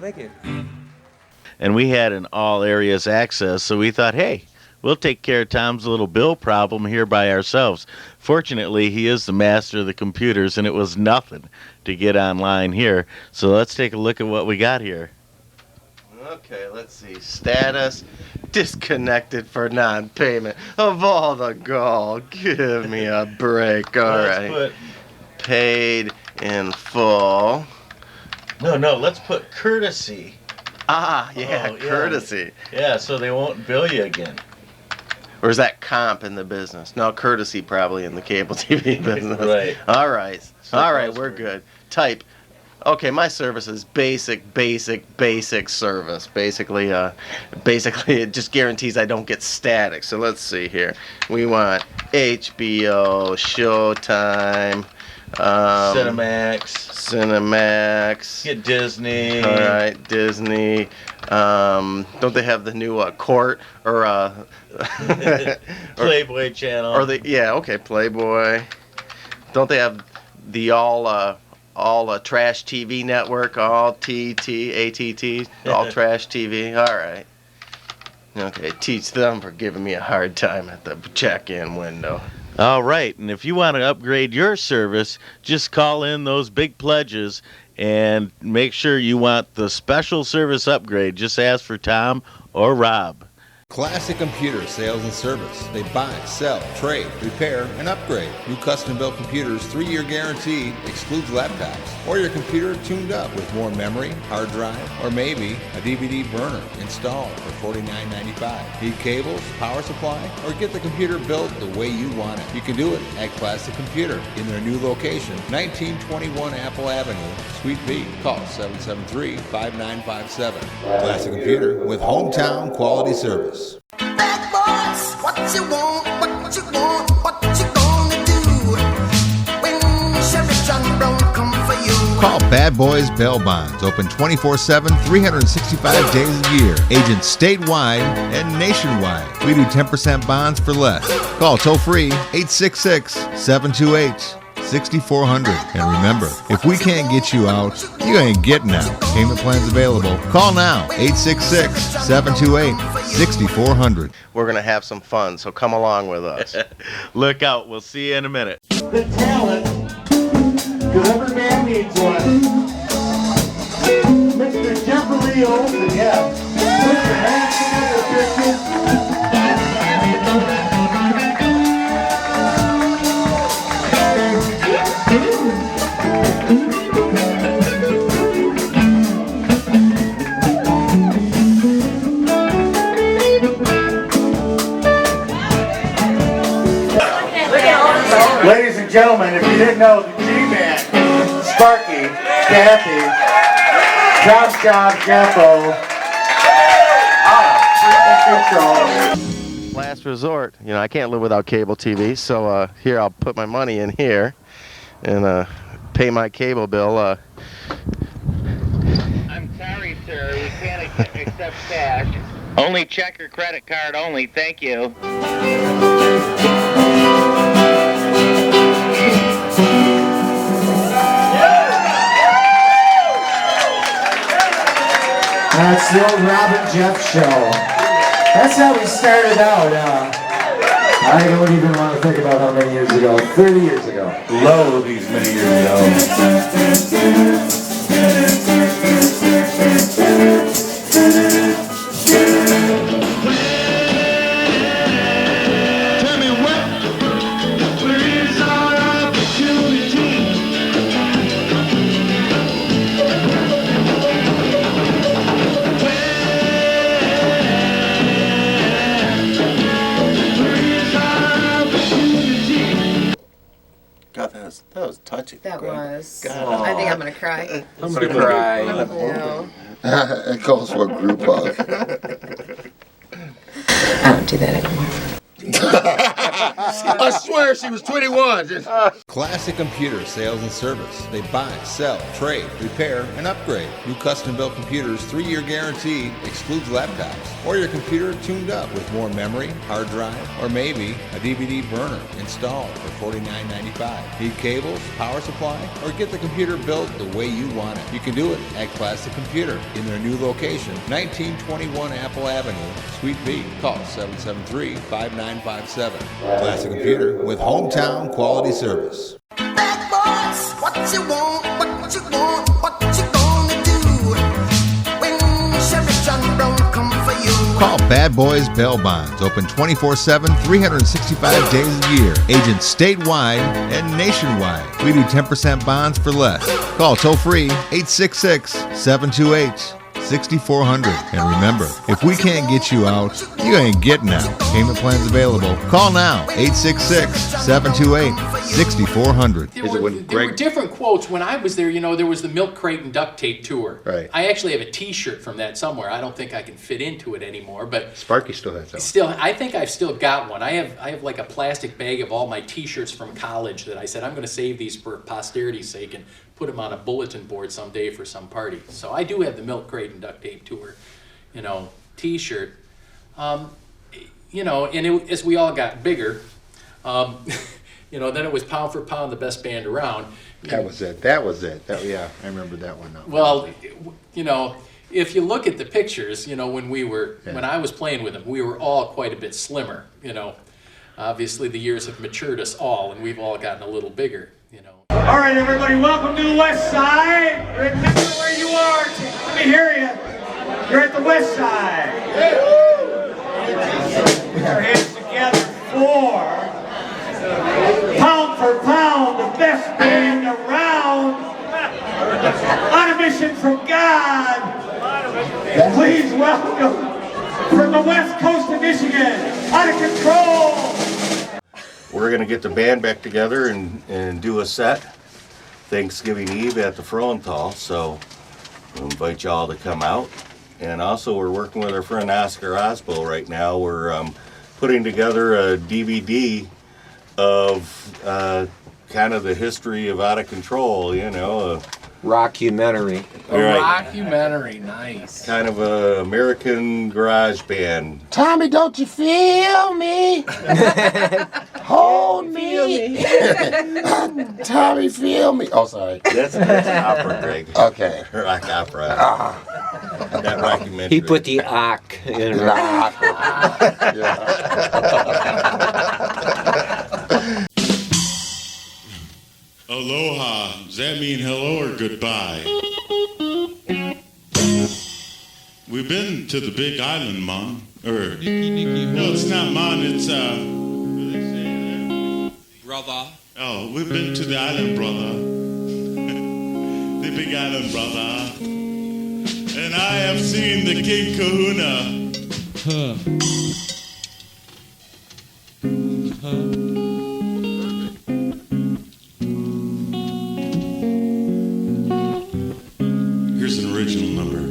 T: thank you.
K: And we had an all areas access, so we thought, hey, we'll take care of Tom's little bill problem here by ourselves. Fortunately, he is the master of the computers, and it was nothing to get online here. So let's take a look at what we got here.
S: Okay, let's see. Status disconnected for non-payment of all the gall. Give me a break. All right.
K: Let's
S: Paid in full.
K: No, let's put courtesy.
S: Ah, yeah,
K: Oh, yeah.
S: courtesy.
K: Yeah, so they won't bill you again.
S: Or is that comp in the business? No, courtesy probably in the cable TV business.
K: Right.
S: All right.
K: So
S: All right,
K: close
S: we're
K: for it.
S: good. Type. Okay, my service is basic service. Basically, it just guarantees I don't get static. So let's see here. We want HBO, Showtime, Cinemax.
K: Get Disney.
S: All right, Disney. Don't they have the new Court or
K: Playboy channel.
S: Or okay, Playboy. Don't they have the all trash TV network, all ATT, all trash TV? All right. Okay, teach them for giving me a hard time at the check-in window.
K: All right, and if you want to upgrade your service, just call in those big pledges and make sure you want the special service upgrade. Just ask for Tom or Rob.
D: Classic Computer Sales and Service. They buy, sell, trade, repair, and upgrade. New custom-built computers, 3-year guarantee, excludes laptops. Or your computer tuned up with more memory, hard drive, or maybe a DVD burner installed for $49.95. Need cables, power supply, or get the computer built the way you want it? You can do it at Classic Computer in their new location, 1921 Apple Avenue, Suite B. Call 773-5957. Classic Computer with hometown quality service.
C: Bad boys, what you want, what you want, what you gonna do when Sheriff John Brown come for you?
D: Call Bad Boys Bail Bonds. Open 24/7, 365 days a year. Agents statewide and nationwide. We do 10% bonds for less. Call toll free 866-728-6400. And remember, if we can't get you out, you ain't getting out. Payment plans available. Call now 866-728-6400.
S: We're going to have some fun, so come along with us.
K: Look out. We'll see you in a minute.
W: The talent, because every man needs one. Mr. Jeffrey Olsen, yes. Mr. Ladies and gentlemen, if you didn't know, the G-Man, Sparky, Kathy, Job, Jeffo, Control.
S: Last resort. You know, I can't live without cable TV, so here I'll put my money in here and pay my cable bill.
H: I'm sorry, sir. We can't accept cash. Only check or credit card only. Thank you.
W: That's the old Robin Jeff show. That's how we started out. I don't even want to think about how many years ago. 30 years ago. Low these many years ago.
C: Tell me where is our opportunity?
Q: God, that was touching.
L: That was.
Q: God.
L: I think I'm gonna cry.
Q: I'm gonna cry.
L: No.
Q: It calls for a group hug.
L: I don't do that anymore.
B: I swear she was 21.
D: Classic Computer Sales and Service. They buy, sell, trade, repair, and upgrade. New custom-built computers, 3-year guarantee, excludes laptops. Or your computer tuned up with more memory, hard drive, or maybe a DVD burner installed for $49.95. Need cables, power supply, or get the computer built the way you want it? You can do it at Classic Computer in their new location, 1921 Apple Avenue, Suite B. Call 773-5957. Classic Computer with hometown quality service.
C: Bad boys, what you want, what you want, what you gonna do when Chevy John Brown come for you?
D: Call Bad Boys Bail Bonds. Open 24/7, 365 days a year. Agents statewide and nationwide. We do 10% bonds for less. Call toll free 866-728-6400. And remember, if we can't get you out, you ain't getting out. Payment plans available. Call now 866-728-6400.
A: There were different quotes. When I was there, there was the milk crate and duct tape tour.
B: Right.
A: I actually have a T-shirt from that somewhere. I don't think I can fit into it anymore, but
B: Sparky still has that.
A: I think I've still got one. I have like a plastic bag of all my T-shirts from college that I said I'm going to save these for posterity's sake and put them on a bulletin board someday for some party. So I do have the milk crate and duct tape tour, T-shirt. And as we all got bigger, then it was pound for pound the best band around.
B: That was it. Yeah, I remember that one now.
A: Well, if you look at the pictures, when I was playing with them, we were all quite a bit slimmer. Obviously the years have matured us all, and we've all gotten a little bigger.
I: All right, everybody, welcome to the West Side. Remember where you are. Let me hear you. You're at the West Side. Put your hands together for pound, the best band around. On a mission from God. Please welcome from the West Coast of Michigan, Out of Control.
Q: We're going to get the band back together and do a set Thanksgiving Eve at the Frohenthal, so we'll invite y'all to come out. And also we're working with our friend Oscar Osbo right now. We're putting together a DVD of kind of the history of Out of Control,
O: Rockumentary.
M: Rockumentary, nice.
Q: Kind of a American garage band.
B: Tommy, don't you feel me? Hold me. Tommy, feel me. Oh, sorry.
Q: That's opera, Greg.
B: Okay.
Q: Rock opera. That rockumentary.
O: He put the "ock" in rock.
N: Aloha. Does that mean hello or goodbye? We've been to the Big Island, Mom. No, it's not Mom, it's
M: Brother.
N: Oh, we've been to the island, brother. The Big Island, brother. And I have seen the King Kahuna. Here's an original number.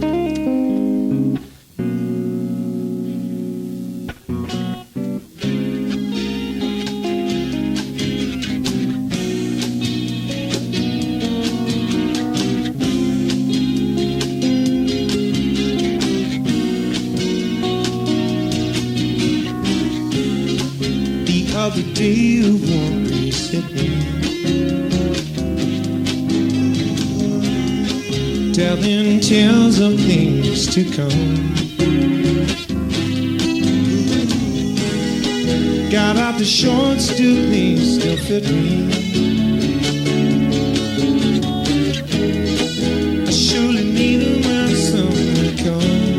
J: The other day you won't be sitting, telling tales of things to come. Got out the shorts, still they still fit me. I surely need them when summer comes.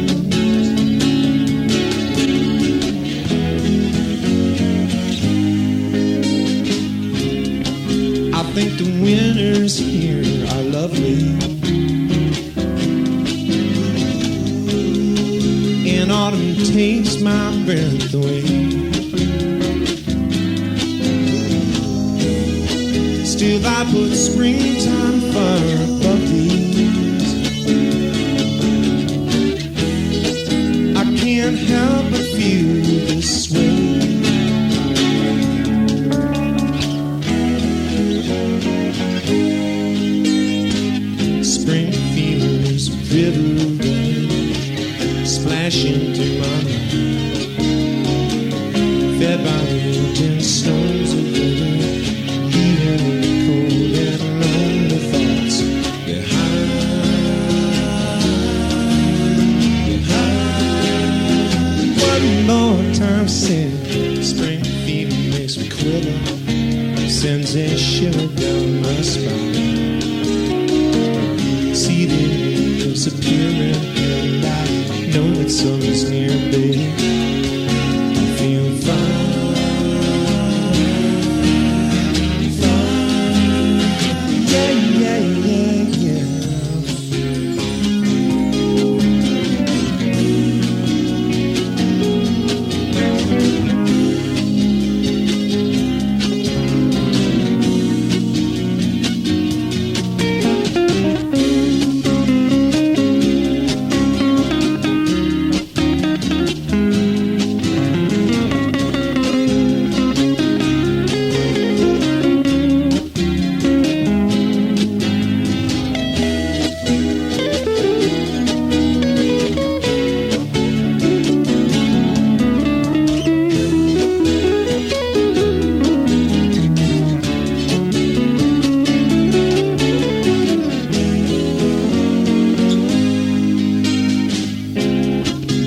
J: I think the winters here are lovely, and autumn takes my breath away. Still I put springtime far above these. I can't help but feel this way. sends a shiver down my spine. See the leaves appearing, and I know that summer's near, baby. I feel fine, fine. Yeah, yeah, yeah, yeah.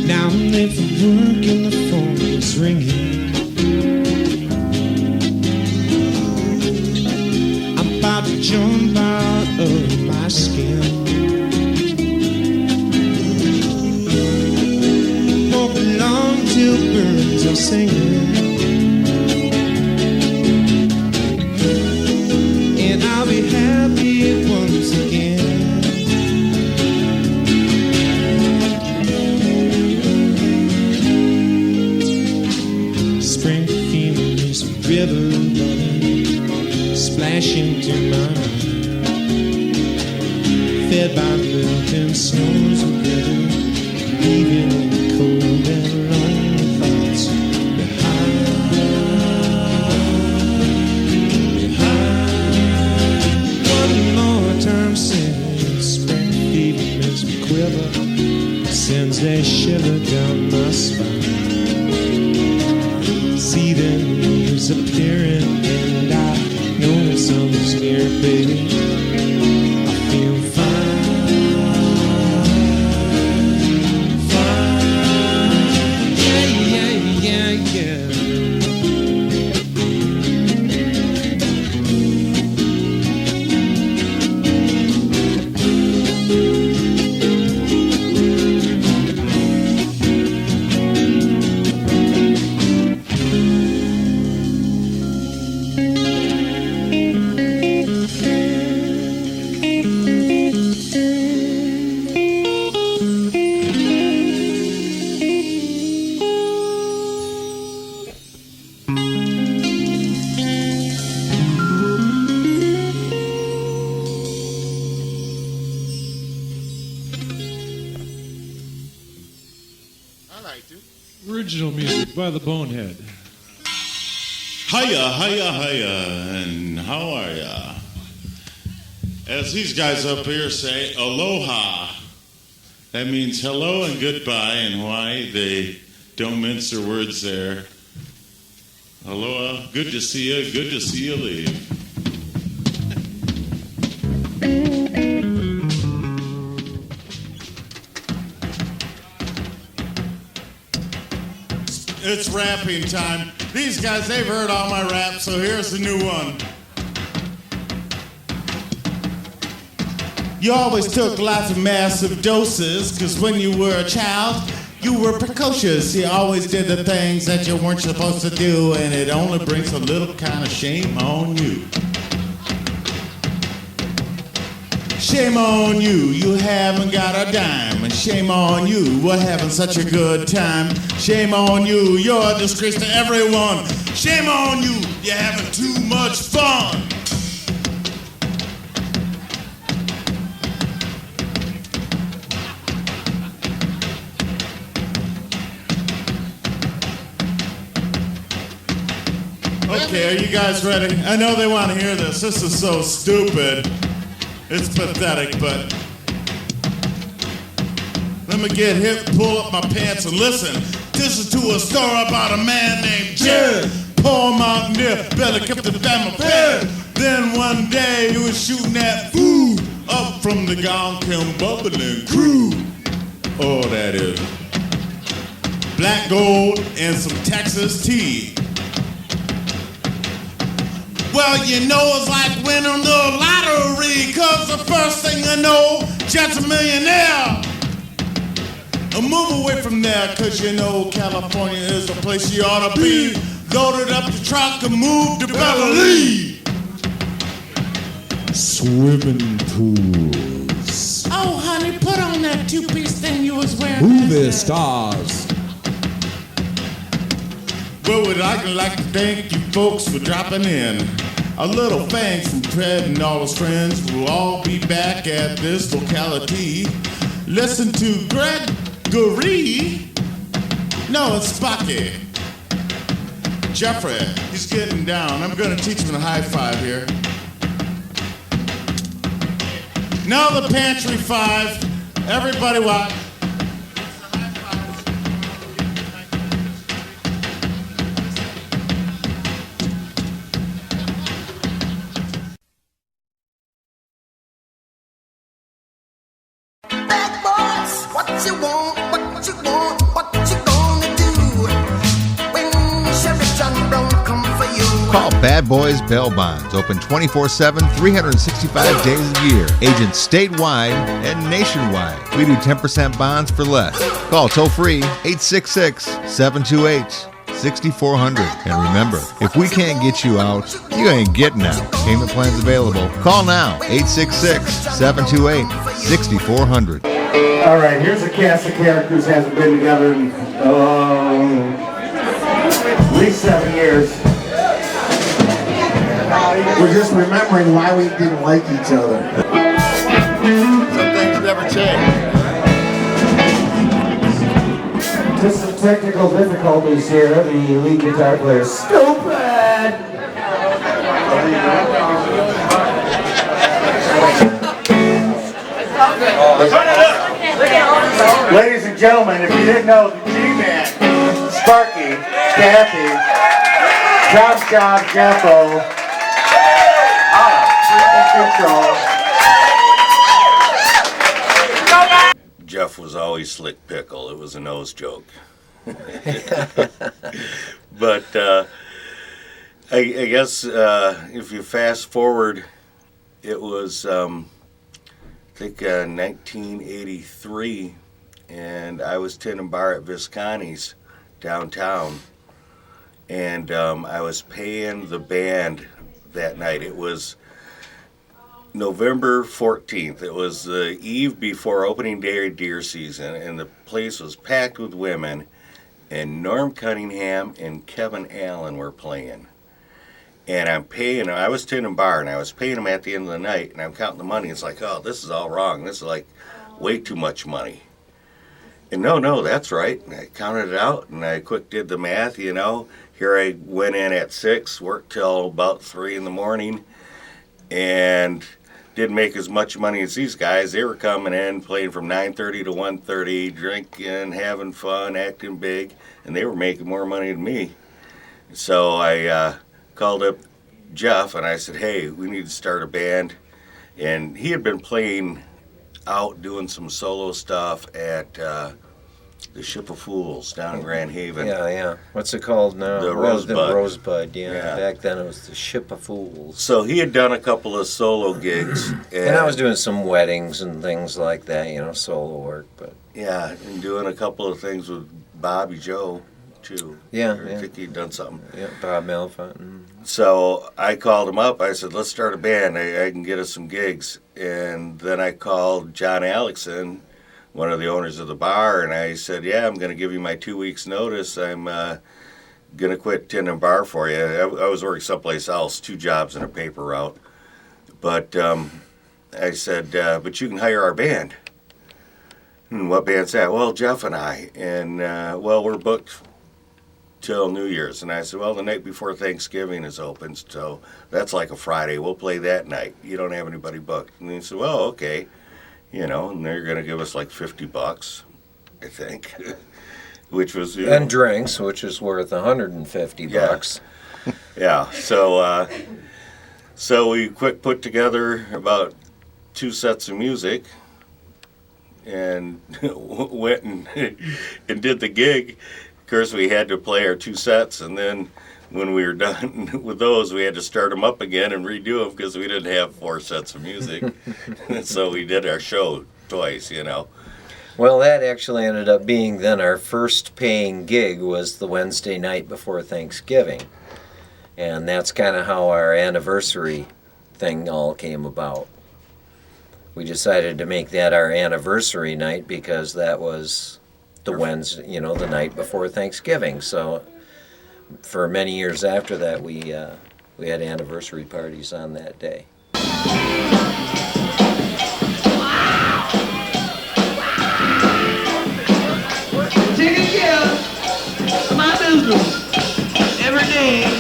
J: Now I'm late for work and the phone is ringing. I'm about to jump out of my skin. Won't be long till birds are singing, and I'll be happy once again. Spring feelings, river running, splashing through my mind, fed by melting snows of weather, leaving cold and lonely thoughts behind. One more time singing, spring feelings quiver, sends a shiver down my spine. See the leaves appearing, and I know that summer's near, baby. I feel fine, fine. Yeah, yeah, yeah, yeah.
E: Original music by the Bonehead.
N: Hiya, hiya, hiya, and how are ya? As these guys up here say, aloha. That means hello and goodbye in Hawaii. They don't mince their words there. Aloha, good to see you, good to see you leave. It's rapping time. These guys, they've heard all my raps, so here's the new one. You always took lots of massive doses, because when you were a child, you were precocious. You always did the things that you weren't supposed to do, and it only brings a little kind of shame on you. Shame on you, you haven't got a dime. And shame on you, we're having such a good time. Shame on you, you're a disgrace to everyone. Shame on you, you're having too much fun. Okay, are you guys ready? I know they want to hear this. This is so stupid. It's pathetic, but let me get hip, pull up my pants and listen. This is to a story about a man named Jerry. Poor mountaineer, barely kept the family fed. Then one day he was shooting that food up from the Algonquin bubbling crew. Oh, that is black gold and some Texas tea. Well, you know it's like winning the lottery, cause the first thing I know, Jet's a millionaire. Move away from there, cause you know California is the place you ought to be. Loaded up the truck and moved to Beverly. Swimming pools. Oh, honey, put on that two-piece thing you was wearing.
E: Movie stars.
N: Well, we'd like to thank you folks for dropping in. A little thanks from Fred and all his friends. We'll all be back at this locality. Listen to Gregory. No, it's Sparky. Jeffrey, he's getting down. I'm gonna teach him a high five here. Now the pantry five. Everybody watch.
C: Bad boys, what you want, what you want, what you gonna do when Sheriff John Brown come for you?
D: Call Bad Boys Bail Bonds. Open 24/7, 365 days a year. Agents statewide and nationwide. We do 10% bonds for less. Call toll free 866-728-6400. And remember, if we can't get you out, you ain't getting out. Payment plans available. Call now 866-728-6400.
W: All right, here's a cast of characters hasn't been together in at least 7 years.
B: We're just remembering why we didn't like each other.
Q: Some things never change.
W: Just some technical difficulties here. The lead guitar player is stupid. Ladies and gentlemen, if you didn't know, the G-Man, Sparky, Kathy, Job, Jeffo,
Q: Jeff was always slick pickle. It was a nose joke. But I guess if you fast forward, it was I think 1983, and I was tending bar at Visconti's downtown, and I was paying the band that night. It was November 14th. It was the eve before opening day of deer season, and the place was packed with women, and Norm Cunningham and Kevin Allen were playing. And I'm paying, I was tending bar, and I was paying them at the end of the night, and I'm counting the money. It's like, oh, this is all wrong. This is like way too much money. And no, that's right. And I counted it out, and I quick did the math, you know. Here I went in at 6, worked till about 3 in the morning, and didn't make as much money as these guys. They were coming in, playing from 9:30 to 1:30, drinking, having fun, acting big, and they were making more money than me. So I called up Jeff, and I said, hey, we need to start a band. And he had been playing out, doing some solo stuff at the Ship of Fools down in Grand Haven.
O: Yeah. What's it called now?
Q: The Rosebud.
O: The Rosebud, yeah. Back then it was the Ship of Fools.
Q: So he had done a couple of solo gigs.
O: And I was doing some weddings and things like that, you know, solo work. But
Q: yeah, and doing a couple of things with Bobby Joe, too.
O: Yeah.
Q: I think he'd done something.
O: Yeah, Bob Malfont.
Q: So I called him up. I said, let's start a band. I can get us some gigs. And then I called John Alexson, one of the owners of the bar, and I said, yeah, I'm going to give you my 2 weeks notice. I'm going to quit tending bar for you. I was working someplace else, 2 jobs and a paper route. But I said, but you can hire our band. What band's that? Well, Jeff and I. And, well, we're booked till New Year's. And I said, well, the night before Thanksgiving is open, so that's like a Friday. We'll play that night. You don't have anybody booked. And he said, well, okay. You know, and they're going to give us like $50, I think, which was... You know,
O: and drinks, which is worth $150.
Q: Yeah, so we quick put together about 2 sets of music and went and did the gig. Of course, we had to play our 2 sets, and then when we were done with those, we had to start them up again and redo them because we didn't have 4 sets of music. So we did our show twice, you know.
O: Well, that actually ended up being then our first paying gig was the Wednesday night before Thanksgiving. And that's kind of how our anniversary thing all came about. We decided to make that our anniversary night because that was the Wednesday, you know, the night before Thanksgiving. So for many years after that, we had anniversary parties on that day.
J: Taking care of my business every day.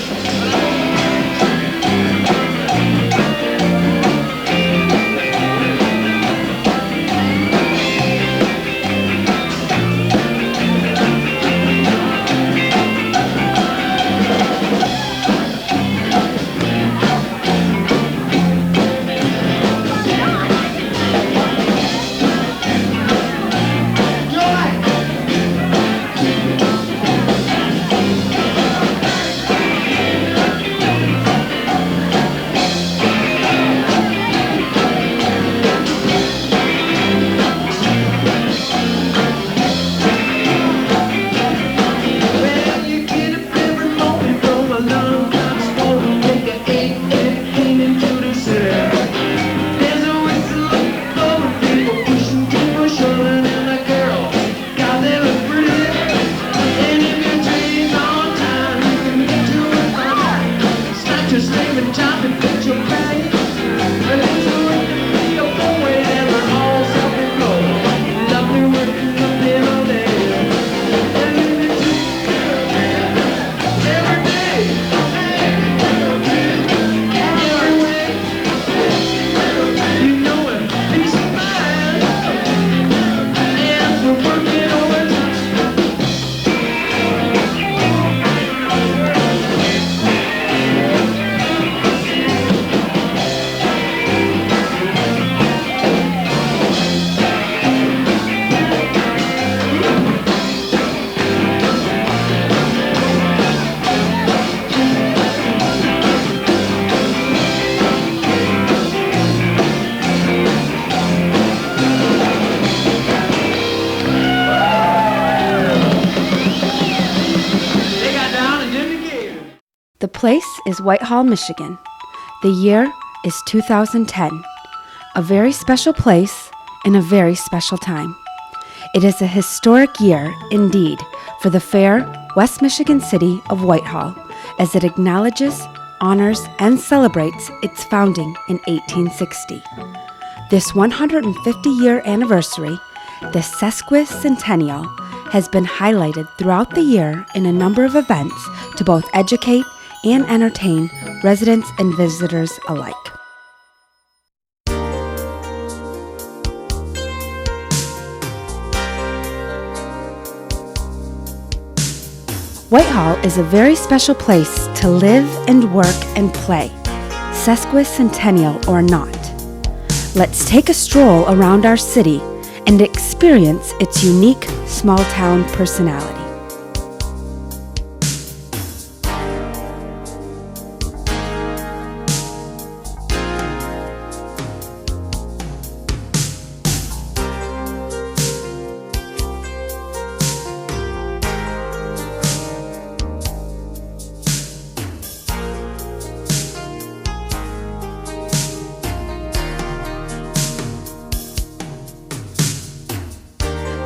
F: The place is Whitehall, Michigan. The year is 2010. A very special place in a very special time. It is a historic year, indeed, for the fair West Michigan city of Whitehall, as it acknowledges, honors, and celebrates its founding in 1860. This 150-year anniversary, the sesquicentennial, has been highlighted throughout the year in a number of events to both educate and entertain residents and visitors alike. Whitehall is a very special place to live and work and play, sesquicentennial or not. Let's take a stroll around our city and experience its unique small-town personality.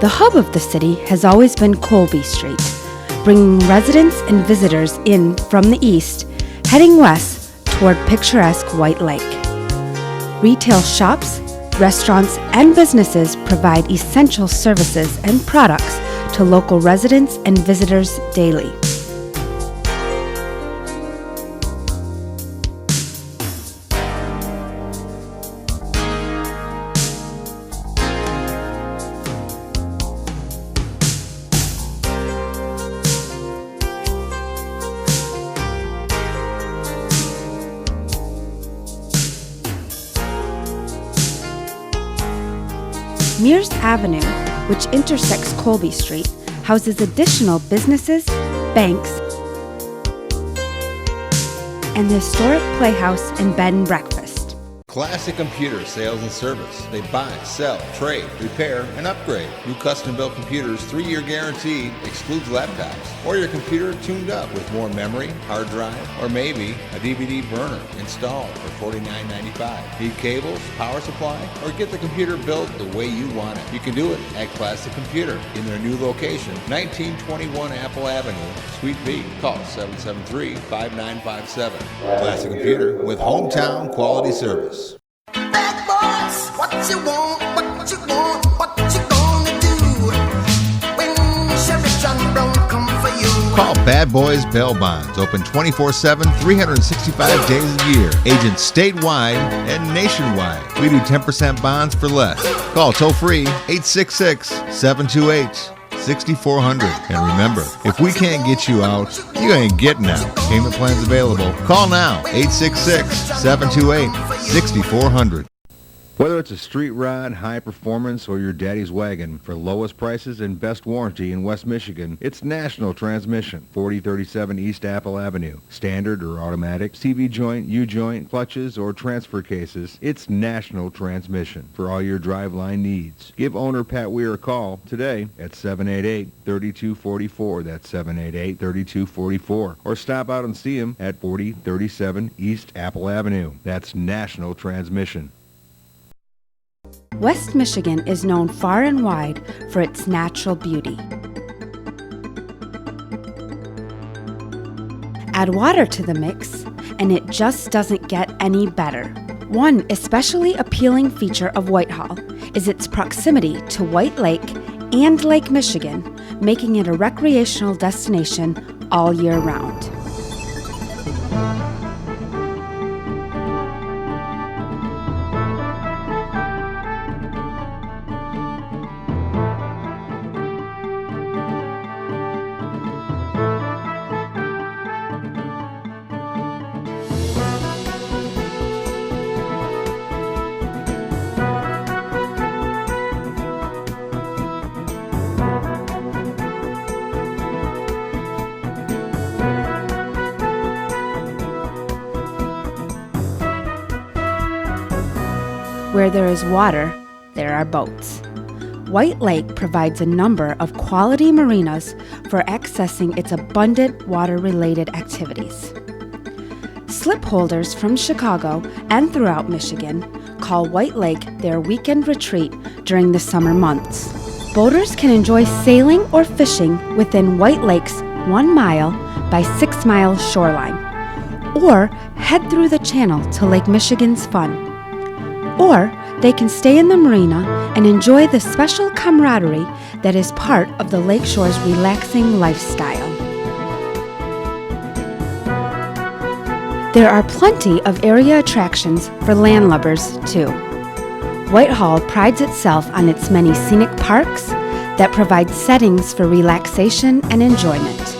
F: The hub of the city has always been Colby Street, bringing residents and visitors in from the east, heading west toward picturesque White Lake. Retail shops, restaurants, and businesses provide essential services and products to local residents and visitors daily. Mears Avenue, which intersects Colby Street, houses additional businesses, banks, and the historic Playhouse and Bed and Breakfast.
D: Classic Computer Sales and Service. They buy, sell, trade, repair, and upgrade. New custom-built computers, 3-year guarantee, excludes laptops. Or your computer tuned up with more memory, hard drive, or maybe a DVD burner installed for $49.95. Need cables, power supply, or get the computer built the way you want it? You can do it at Classic Computer in their new location, 1921 Apple Avenue, Suite B. Call 773-5957. Classic Computer with hometown quality service.
C: Bad boys, what you want, what you want, what you gonna do when Chevy John Brown come for you?
D: Call Bad Boys Bail Bonds. Open 24/7, 365 days a year. Agents statewide and nationwide. We do 10% bonds for less. Call toll free 866-728-6400. And remember, if we can't get you out, you ain't getting out. Payment plans available. Call now 866-728-6400.
G: Whether it's a street rod, high performance, or your daddy's wagon, for lowest prices and best warranty in West Michigan, it's National Transmission, 4037 East Apple Avenue. Standard or automatic, CV joint, U-joint, clutches, or transfer cases, it's National Transmission for all your driveline needs. Give owner Pat Weir a call today at 788-3244. That's 788-3244. Or stop out and see him at 4037 East Apple Avenue. That's National Transmission.
F: West Michigan is known far and wide for its natural beauty. Add water to the mix, and it just doesn't get any better. One especially appealing feature of Whitehall is its proximity to White Lake and Lake Michigan, making it a recreational destination all year round. Where there is water, there are boats. White Lake provides a number of quality marinas for accessing its abundant water-related activities. Slip holders from Chicago and throughout Michigan call White Lake their weekend retreat during the summer months. Boaters can enjoy sailing or fishing within White Lake's 1 mile by 6 mile shoreline, or head through the channel to Lake Michigan's Fun. Or they can stay in the marina and enjoy the special camaraderie that is part of the Lakeshore's relaxing lifestyle. There are plenty of area attractions for landlubbers, too. Whitehall prides itself on its many scenic parks that provide settings for relaxation and enjoyment.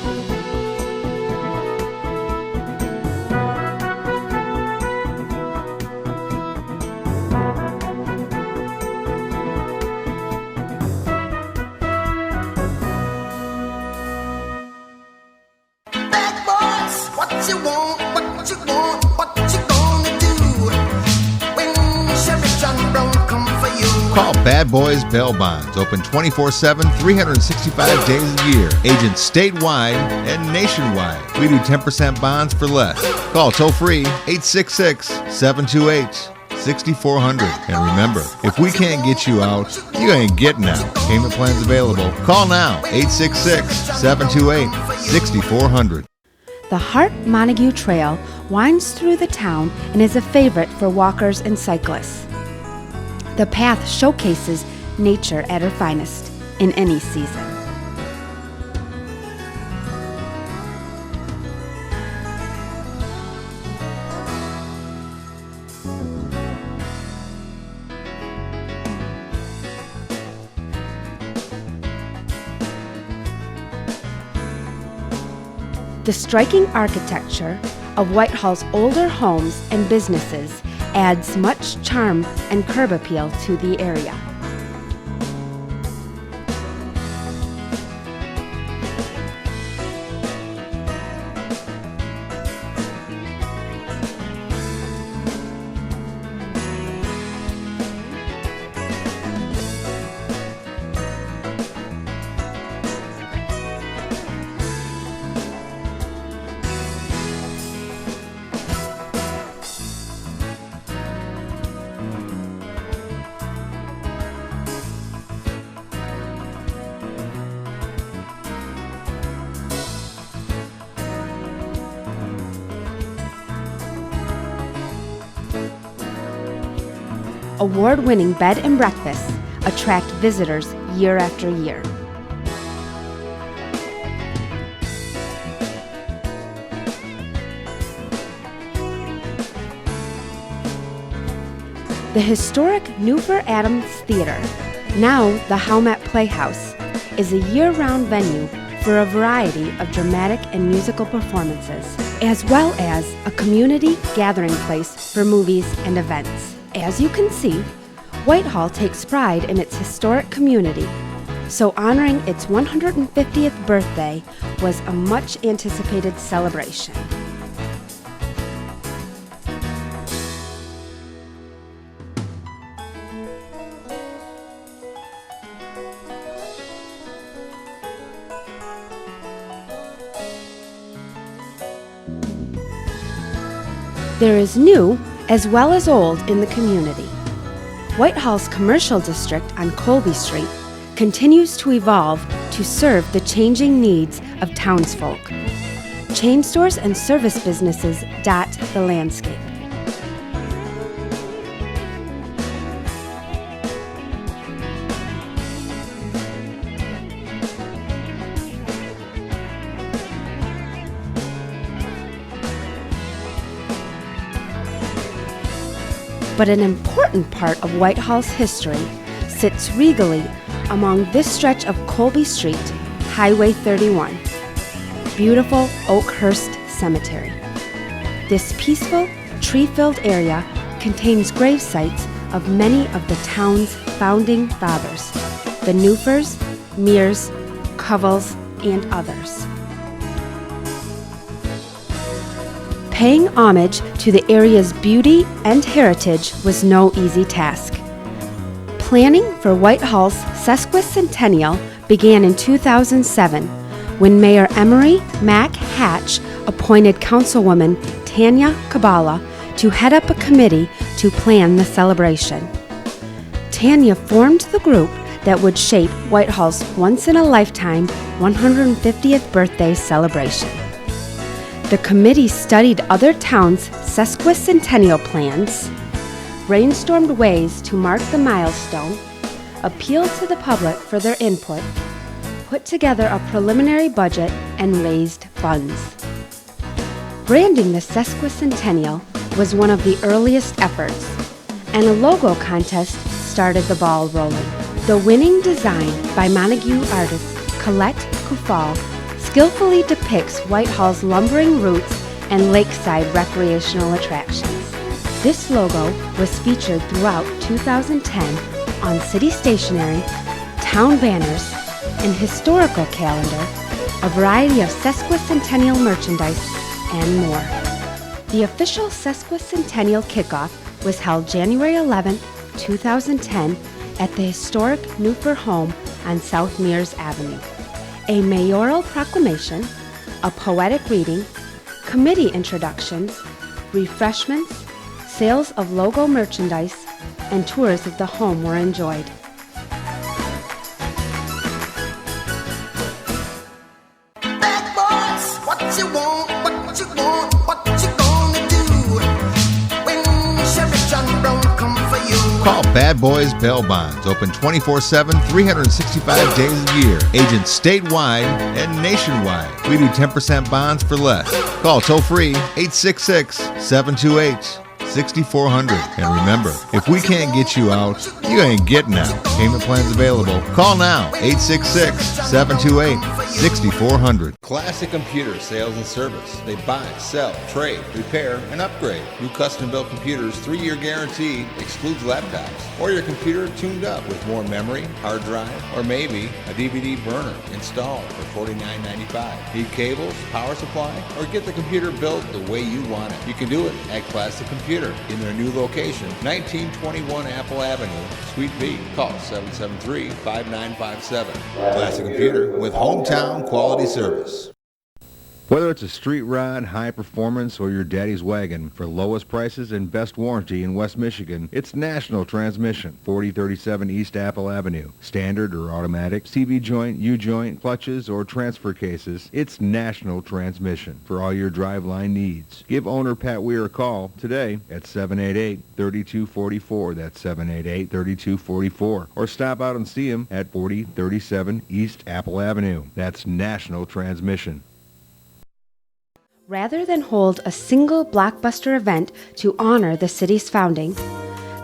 D: Call Bad Boys Bail Bonds. Open 24/7, 365 days a year. Agents statewide and nationwide. We do 10% bonds for less. Call toll free 866-728-6400. And remember, if we can't get you out, you ain't getting out. Payment plans available. Call now 866-728-6400.
F: The Hart Montague Trail winds through the town and is a favorite for walkers and cyclists. The path showcases nature at her finest in any season. The striking architecture of Whitehall's older homes and businesses adds much charm and curb appeal to the area. award-winning bed and breakfasts attract visitors year after year. The historic Newfer Adams Theater, now the Howmet Playhouse, is a year-round venue for a variety of dramatic and musical performances, as well as a community gathering place for movies and events. As you can see, Whitehall takes pride in its historic community, so honoring its 150th birthday was a much-anticipated celebration. There is new as well as old in the community. Whitehall's commercial district on Colby Street continues to evolve to serve the changing needs of townsfolk. Chain stores and service businesses dot the landscape. But an important part of Whitehall's history sits regally among this stretch of Colby Street, Highway 31, beautiful Oakhurst Cemetery. This peaceful, tree-filled area contains grave sites of many of the town's founding fathers, the Newfers, Mears, Covills, and others. Paying homage to the area's beauty and heritage was no easy task. Planning for Whitehall's sesquicentennial began in 2007 when Mayor Emery Mack Hatch appointed Councilwoman Tanya Kabala to head up a committee to plan the celebration. Tanya formed the group that would shape Whitehall's once-in-a-lifetime 150th birthday celebration. The committee studied other towns' sesquicentennial plans, brainstormed ways to mark the milestone, appealed to the public for their input, put together a preliminary budget, and raised funds. Branding the sesquicentennial was one of the earliest efforts, and a logo contest started the ball rolling. The winning design by Montague artist Colette Kufal skillfully depicts Whitehall's lumbering roots and lakeside recreational attractions. This logo was featured throughout 2010 on city stationery, town banners, and historical calendar, a variety of sesquicentennial merchandise, and more. The official sesquicentennial kickoff was held January 11, 2010 at the historic Newfer home on South Mears Avenue. A mayoral proclamation, a poetic reading, committee introductions, refreshments, sales of logo merchandise, and tours of the home were enjoyed.
C: Bad boys, what you want, what you want, what you gonna do when Sheriff John Brown come for you?
D: Call Bad Boys Bail Bonds, open 24/7, 365 days a year. Agents statewide and nationwide. We do 10% bonds for less. Call toll free 866-728-6400. And remember, if we can't get you out, you ain't getting out. Payment plans available. Call now 866-728-6400. Classic Computer Sales and Service. They buy, sell, trade, repair, and upgrade. New custom-built computers, 3-year guarantee, excludes laptops. Or your computer tuned up with more memory, hard drive, or maybe a DVD burner installed for $49.95. Need cables, power supply, or get the computer built the way you want it. You can do it at Classic Computer in their new location, 1921 Apple Avenue, Suite B. Call 773-5957. Classic Computer with hometown quality service.
G: Whether it's a street rod, high performance, or your daddy's wagon, for lowest prices and best warranty in West Michigan, it's National Transmission, 4037 East Apple Avenue. Standard or automatic, CV joint, U-joint, clutches, or transfer cases, it's National Transmission for all your driveline needs. Give owner Pat Weir a call today at 788-3244. That's 788-3244. Or stop out and see him at 4037 East Apple Avenue. That's National Transmission.
F: Rather than hold a single blockbuster event to honor the city's founding,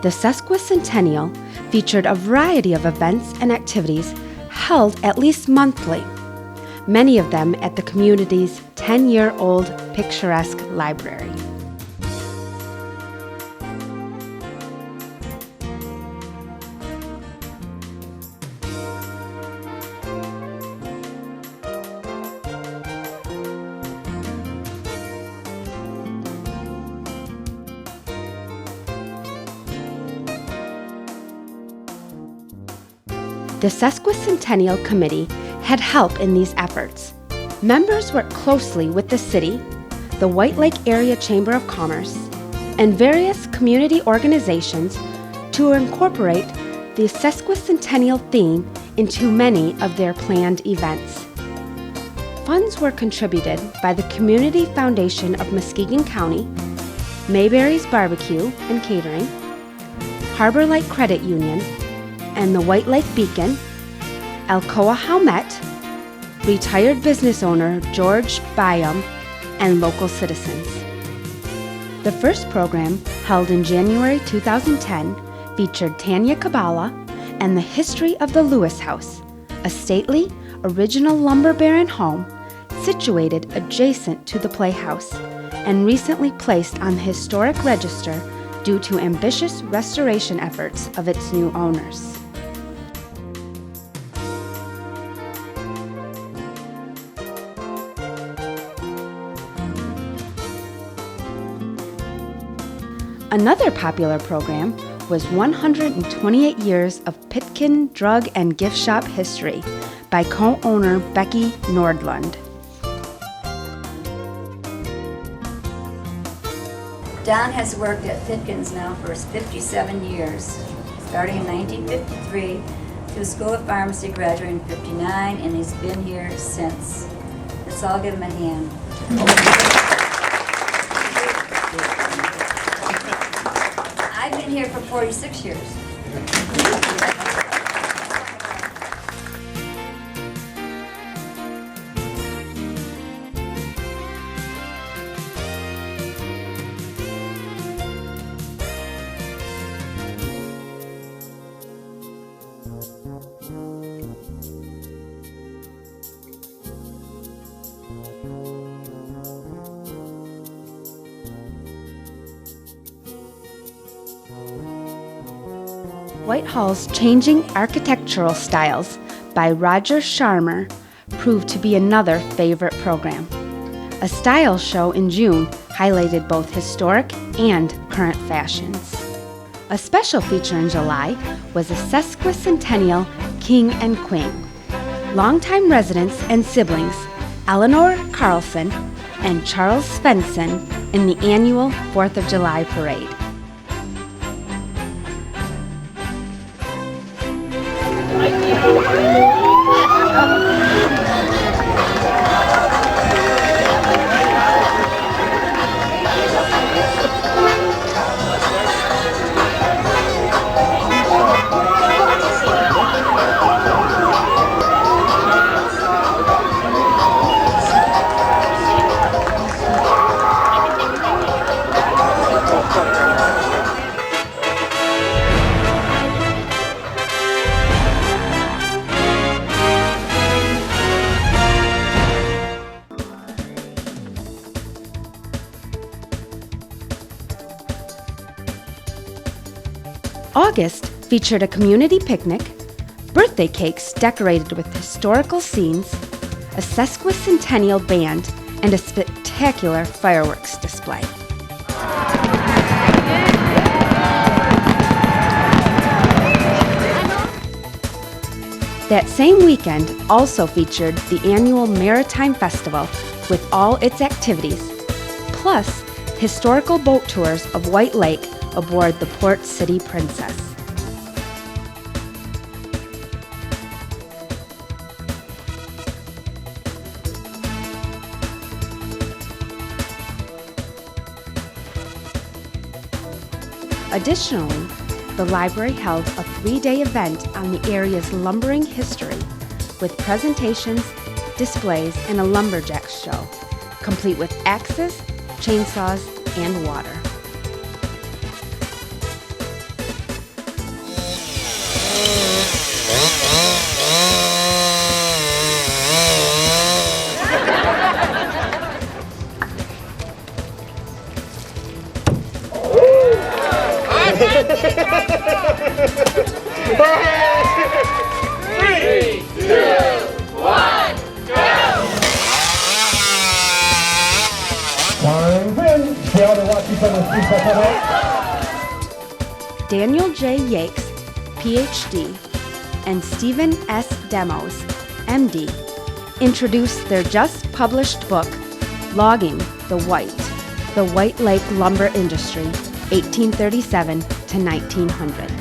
F: the sesquicentennial featured a variety of events and activities held at least monthly, many of them at the community's 10-year-old picturesque library. The Sesquicentennial Committee had help in these efforts. Members worked closely with the city, the White Lake Area Chamber of Commerce, and various community organizations to incorporate the sesquicentennial theme into many of their planned events. Funds were contributed by the Community Foundation of Muskegon County, Mayberry's Barbecue and Catering, Harbor Light Credit Union, and the White Lake Beacon, Alcoa Haumet, retired business owner George Byam, and local citizens. The first program, held in January 2010, featured Tanya Kabbalah and the history of the Lewis House, a stately, original lumber baron home situated adjacent to the Playhouse and recently placed on the historic register due to ambitious restoration efforts of its new owners. Another popular program was 128 Years of Pitkin Drug and Gift Shop History by co-owner Becky Nordlund.
P: Don has worked at Pitkin's now for 57 years, starting in 1953, through School of Pharmacy, graduating in 59, and he's been here since. Let's all give him a hand. I've been here for 46 years.
F: Whitehall's Changing Architectural Styles by Roger Sharmer proved to be another favorite program. A style show in June highlighted both historic and current fashions. A special feature in July was a sesquicentennial King and Queen. Longtime residents and siblings Eleanor Carlson and Charles Svensson in the annual 4th of July parade. August featured a community picnic, birthday cakes decorated with historical scenes, a sesquicentennial band, and a spectacular fireworks display. That same weekend also featured the annual Maritime Festival with all its activities, plus historical boat tours of White Lake aboard the Port City Princess. Additionally, the library held a 3-day event on the area's lumbering history with presentations, displays, and a lumberjack show, complete with axes, chainsaws, and water.
J: Three, two, one, go!
F: Daniel J. Yakes, Ph.D., and Stephen S. Demos, M.D., introduced their just-published book, Logging the White Lake Lumber Industry, 1837 to 1900.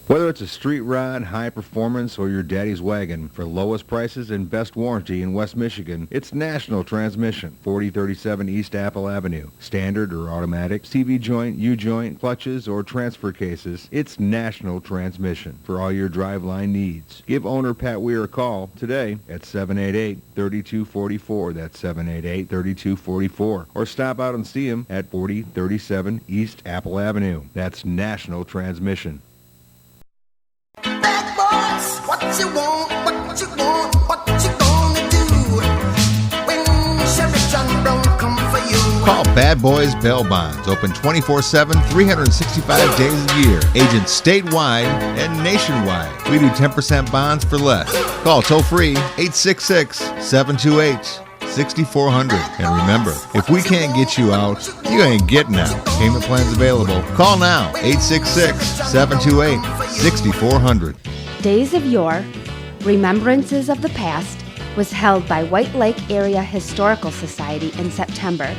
G: Whether it's a street rod, high performance, or your daddy's wagon, for lowest prices and best warranty in West Michigan, it's National Transmission, 4037 East Apple Avenue. Standard or automatic, CV joint, U-joint, clutches, or transfer cases, it's National Transmission for all your driveline needs. Give owner Pat Weir a call today at 788-3244. That's 788-3244. Or stop out and see him at 4037 East Apple Avenue. That's National Transmission.
C: Bad boys, what you want, what you want, what you gonna do when Sheriff John Brown come for you?
D: Call Bad Boys Bail Bonds. Open 24/7, 365 days a year. Agents statewide and nationwide. We do 10% bonds for less. Call toll free 866-728-6400. And remember, if we can't get you out, you ain't getting out. Payment plans available. Call now 866-728-6400.
F: Days of Yore, Remembrances of the Past, was held by White Lake Area Historical Society in September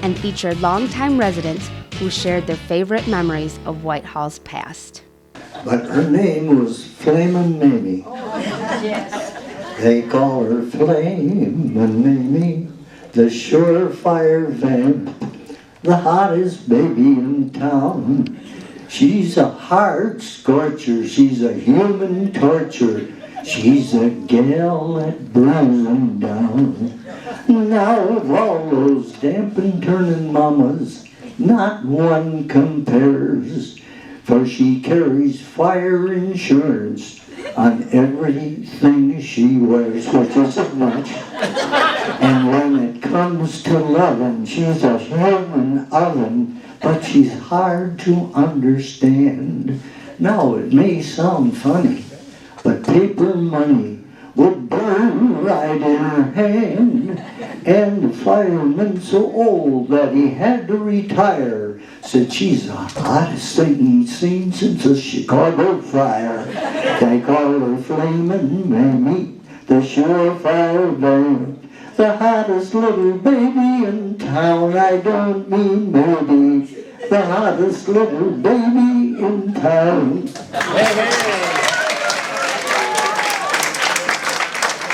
F: and featured longtime residents who shared their favorite memories of Whitehall's past.
R: But her name was Flamin' Mamie. They call her Flamin' Mamie, the surefire vamp, the hottest baby in town. She's a heart scorcher, she's a human torture, she's a gal that burns them down. Now of all those damping turning mamas, not one compares, for she carries fire insurance on everything she wears, which isn't much. And when it comes to loving, she's a human oven, but she's hard to understand. Now it may sound funny, but paper money would burn right in her hand. And the fireman, so old that he had to retire, said she's the hottest thing he's seen since the Chicago fire. They call her Flamin' Mamie, the surefire vamp, the hottest little baby in town. I don't mean maybe, the hottest little baby in town.
O: Hey, hey.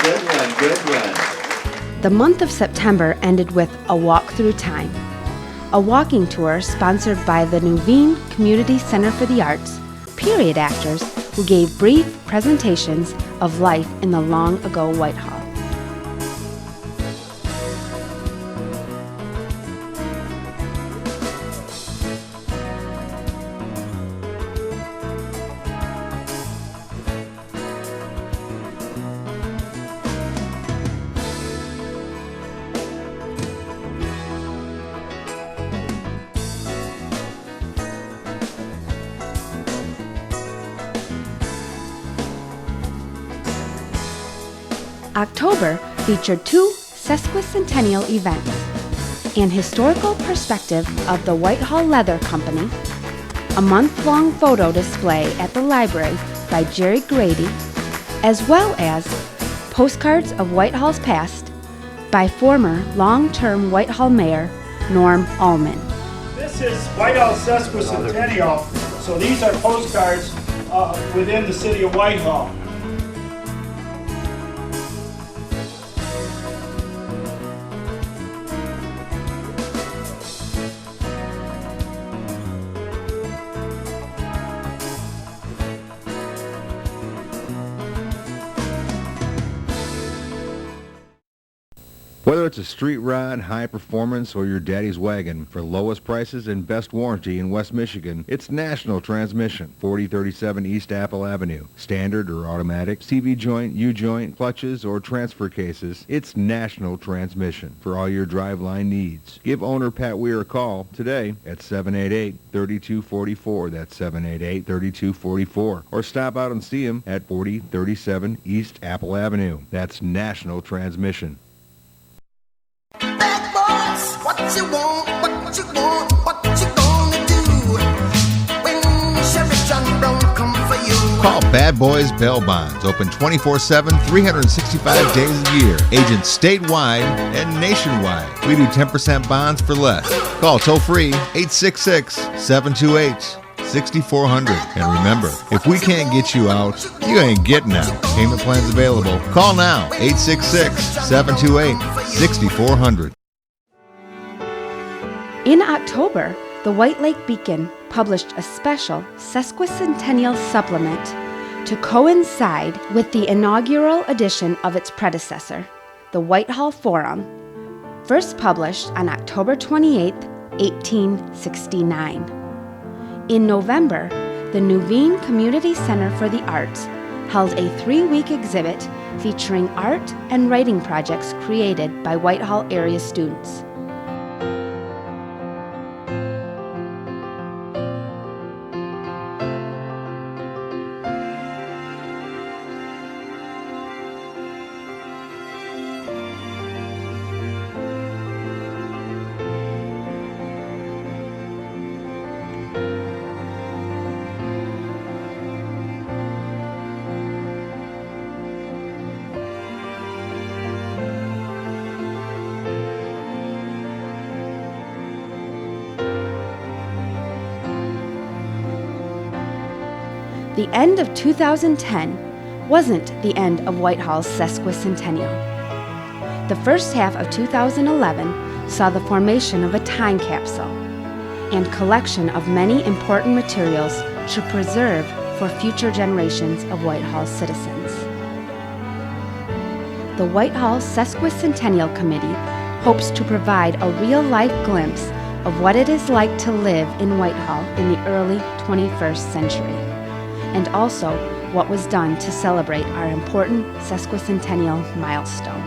O: Good one, good one.
F: The month of September ended with A Walk Through Time, a walking tour sponsored by the Nuveen Community Center for the Arts, period actors who gave brief presentations of life in the long-ago Whitehall. October featured two sesquicentennial events, an historical perspective of the Whitehall Leather Company, a month-long photo display at the library by Jerry Grady, as well as Postcards of Whitehall's Past by former long-term Whitehall Mayor Norm Allman.
I: This is Whitehall Sesquicentennial, so these are postcards within the city of Whitehall.
G: Whether it's a street rod, high performance, or your daddy's wagon, for lowest prices and best warranty in West Michigan, it's National Transmission, 4037 East Apple Avenue. Standard or automatic, CV joint, U-joint, clutches, or transfer cases, it's National Transmission for all your driveline needs. Give owner Pat Weir a call today at 788-3244. That's 788-3244. Or stop out and see him at 4037 East Apple Avenue. That's National Transmission.
C: Bad boys, what you want, what you want, what you gonna do when Chevy John Brown come for you?
D: Call Bad Boys Bail Bonds. Open 24/7, 365 days a year. Agents statewide and nationwide. We do 10% bonds for less. Call toll free 866-728-6400. And remember, if we can't get you out, you ain't getting out. Payment plans available. Call now, 866-728-6400.
F: In October, the White Lake Beacon published a special sesquicentennial supplement to coincide with the inaugural edition of its predecessor, the Whitehall Forum, first published on October 28, 1869. In November, the Nuveen Community Center for the Arts held a 3-week exhibit featuring art and writing projects created by Whitehall area students. The end of 2010 wasn't the end of Whitehall's sesquicentennial. The first half of 2011 saw the formation of a time capsule and collection of many important materials to preserve for future generations of Whitehall citizens. The Whitehall Sesquicentennial Committee hopes to provide a real-life glimpse of what it is like to live in Whitehall in the early 21st century, and also what was done to celebrate our important sesquicentennial milestone.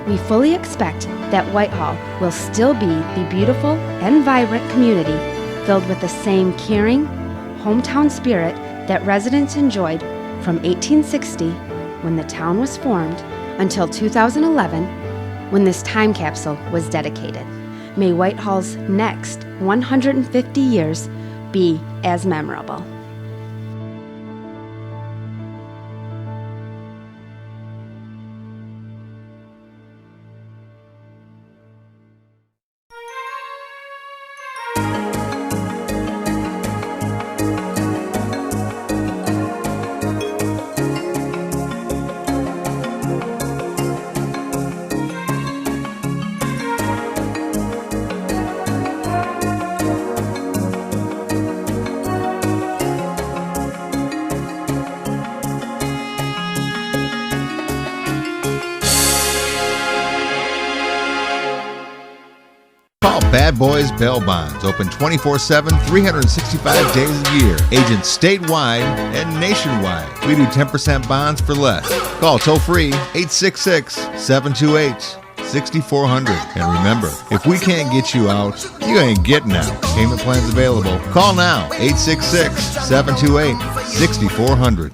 F: We fully expect that Whitehall will still be the beautiful and vibrant community filled with the same caring, hometown spirit that residents enjoyed from 1860, when the town was formed, until 2011, when this time capsule was dedicated. May Whitehall's next 150 years be as memorable.
D: Call Bad Boys Bail Bonds, open 24/7, 365 days a year. Agents statewide and nationwide. We do 10% bonds for less. Call toll free 866-728-6400. And remember, if we can't get you out, you ain't getting out. Payment plans available. Call now 866-728-6400.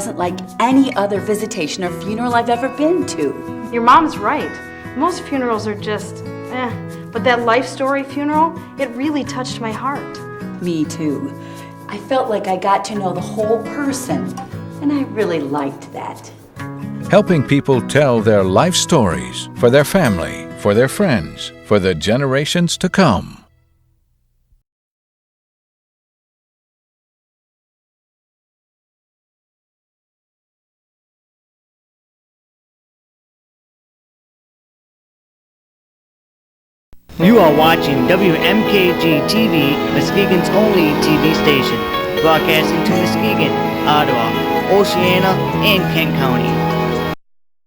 T: Wasn't like any other visitation or funeral I've ever been to.
U: Your mom's right. Most funerals are just, but that life story funeral, it really touched my heart.
T: Me too. I felt like I got to know the whole person, and I really liked that.
V: Helping people tell their life stories for their family, for their friends, for the generations to come.
X: You are watching WMKG-TV, Muskegon's only TV station, broadcasting to Muskegon, Ottawa, Oceana, and Kent County.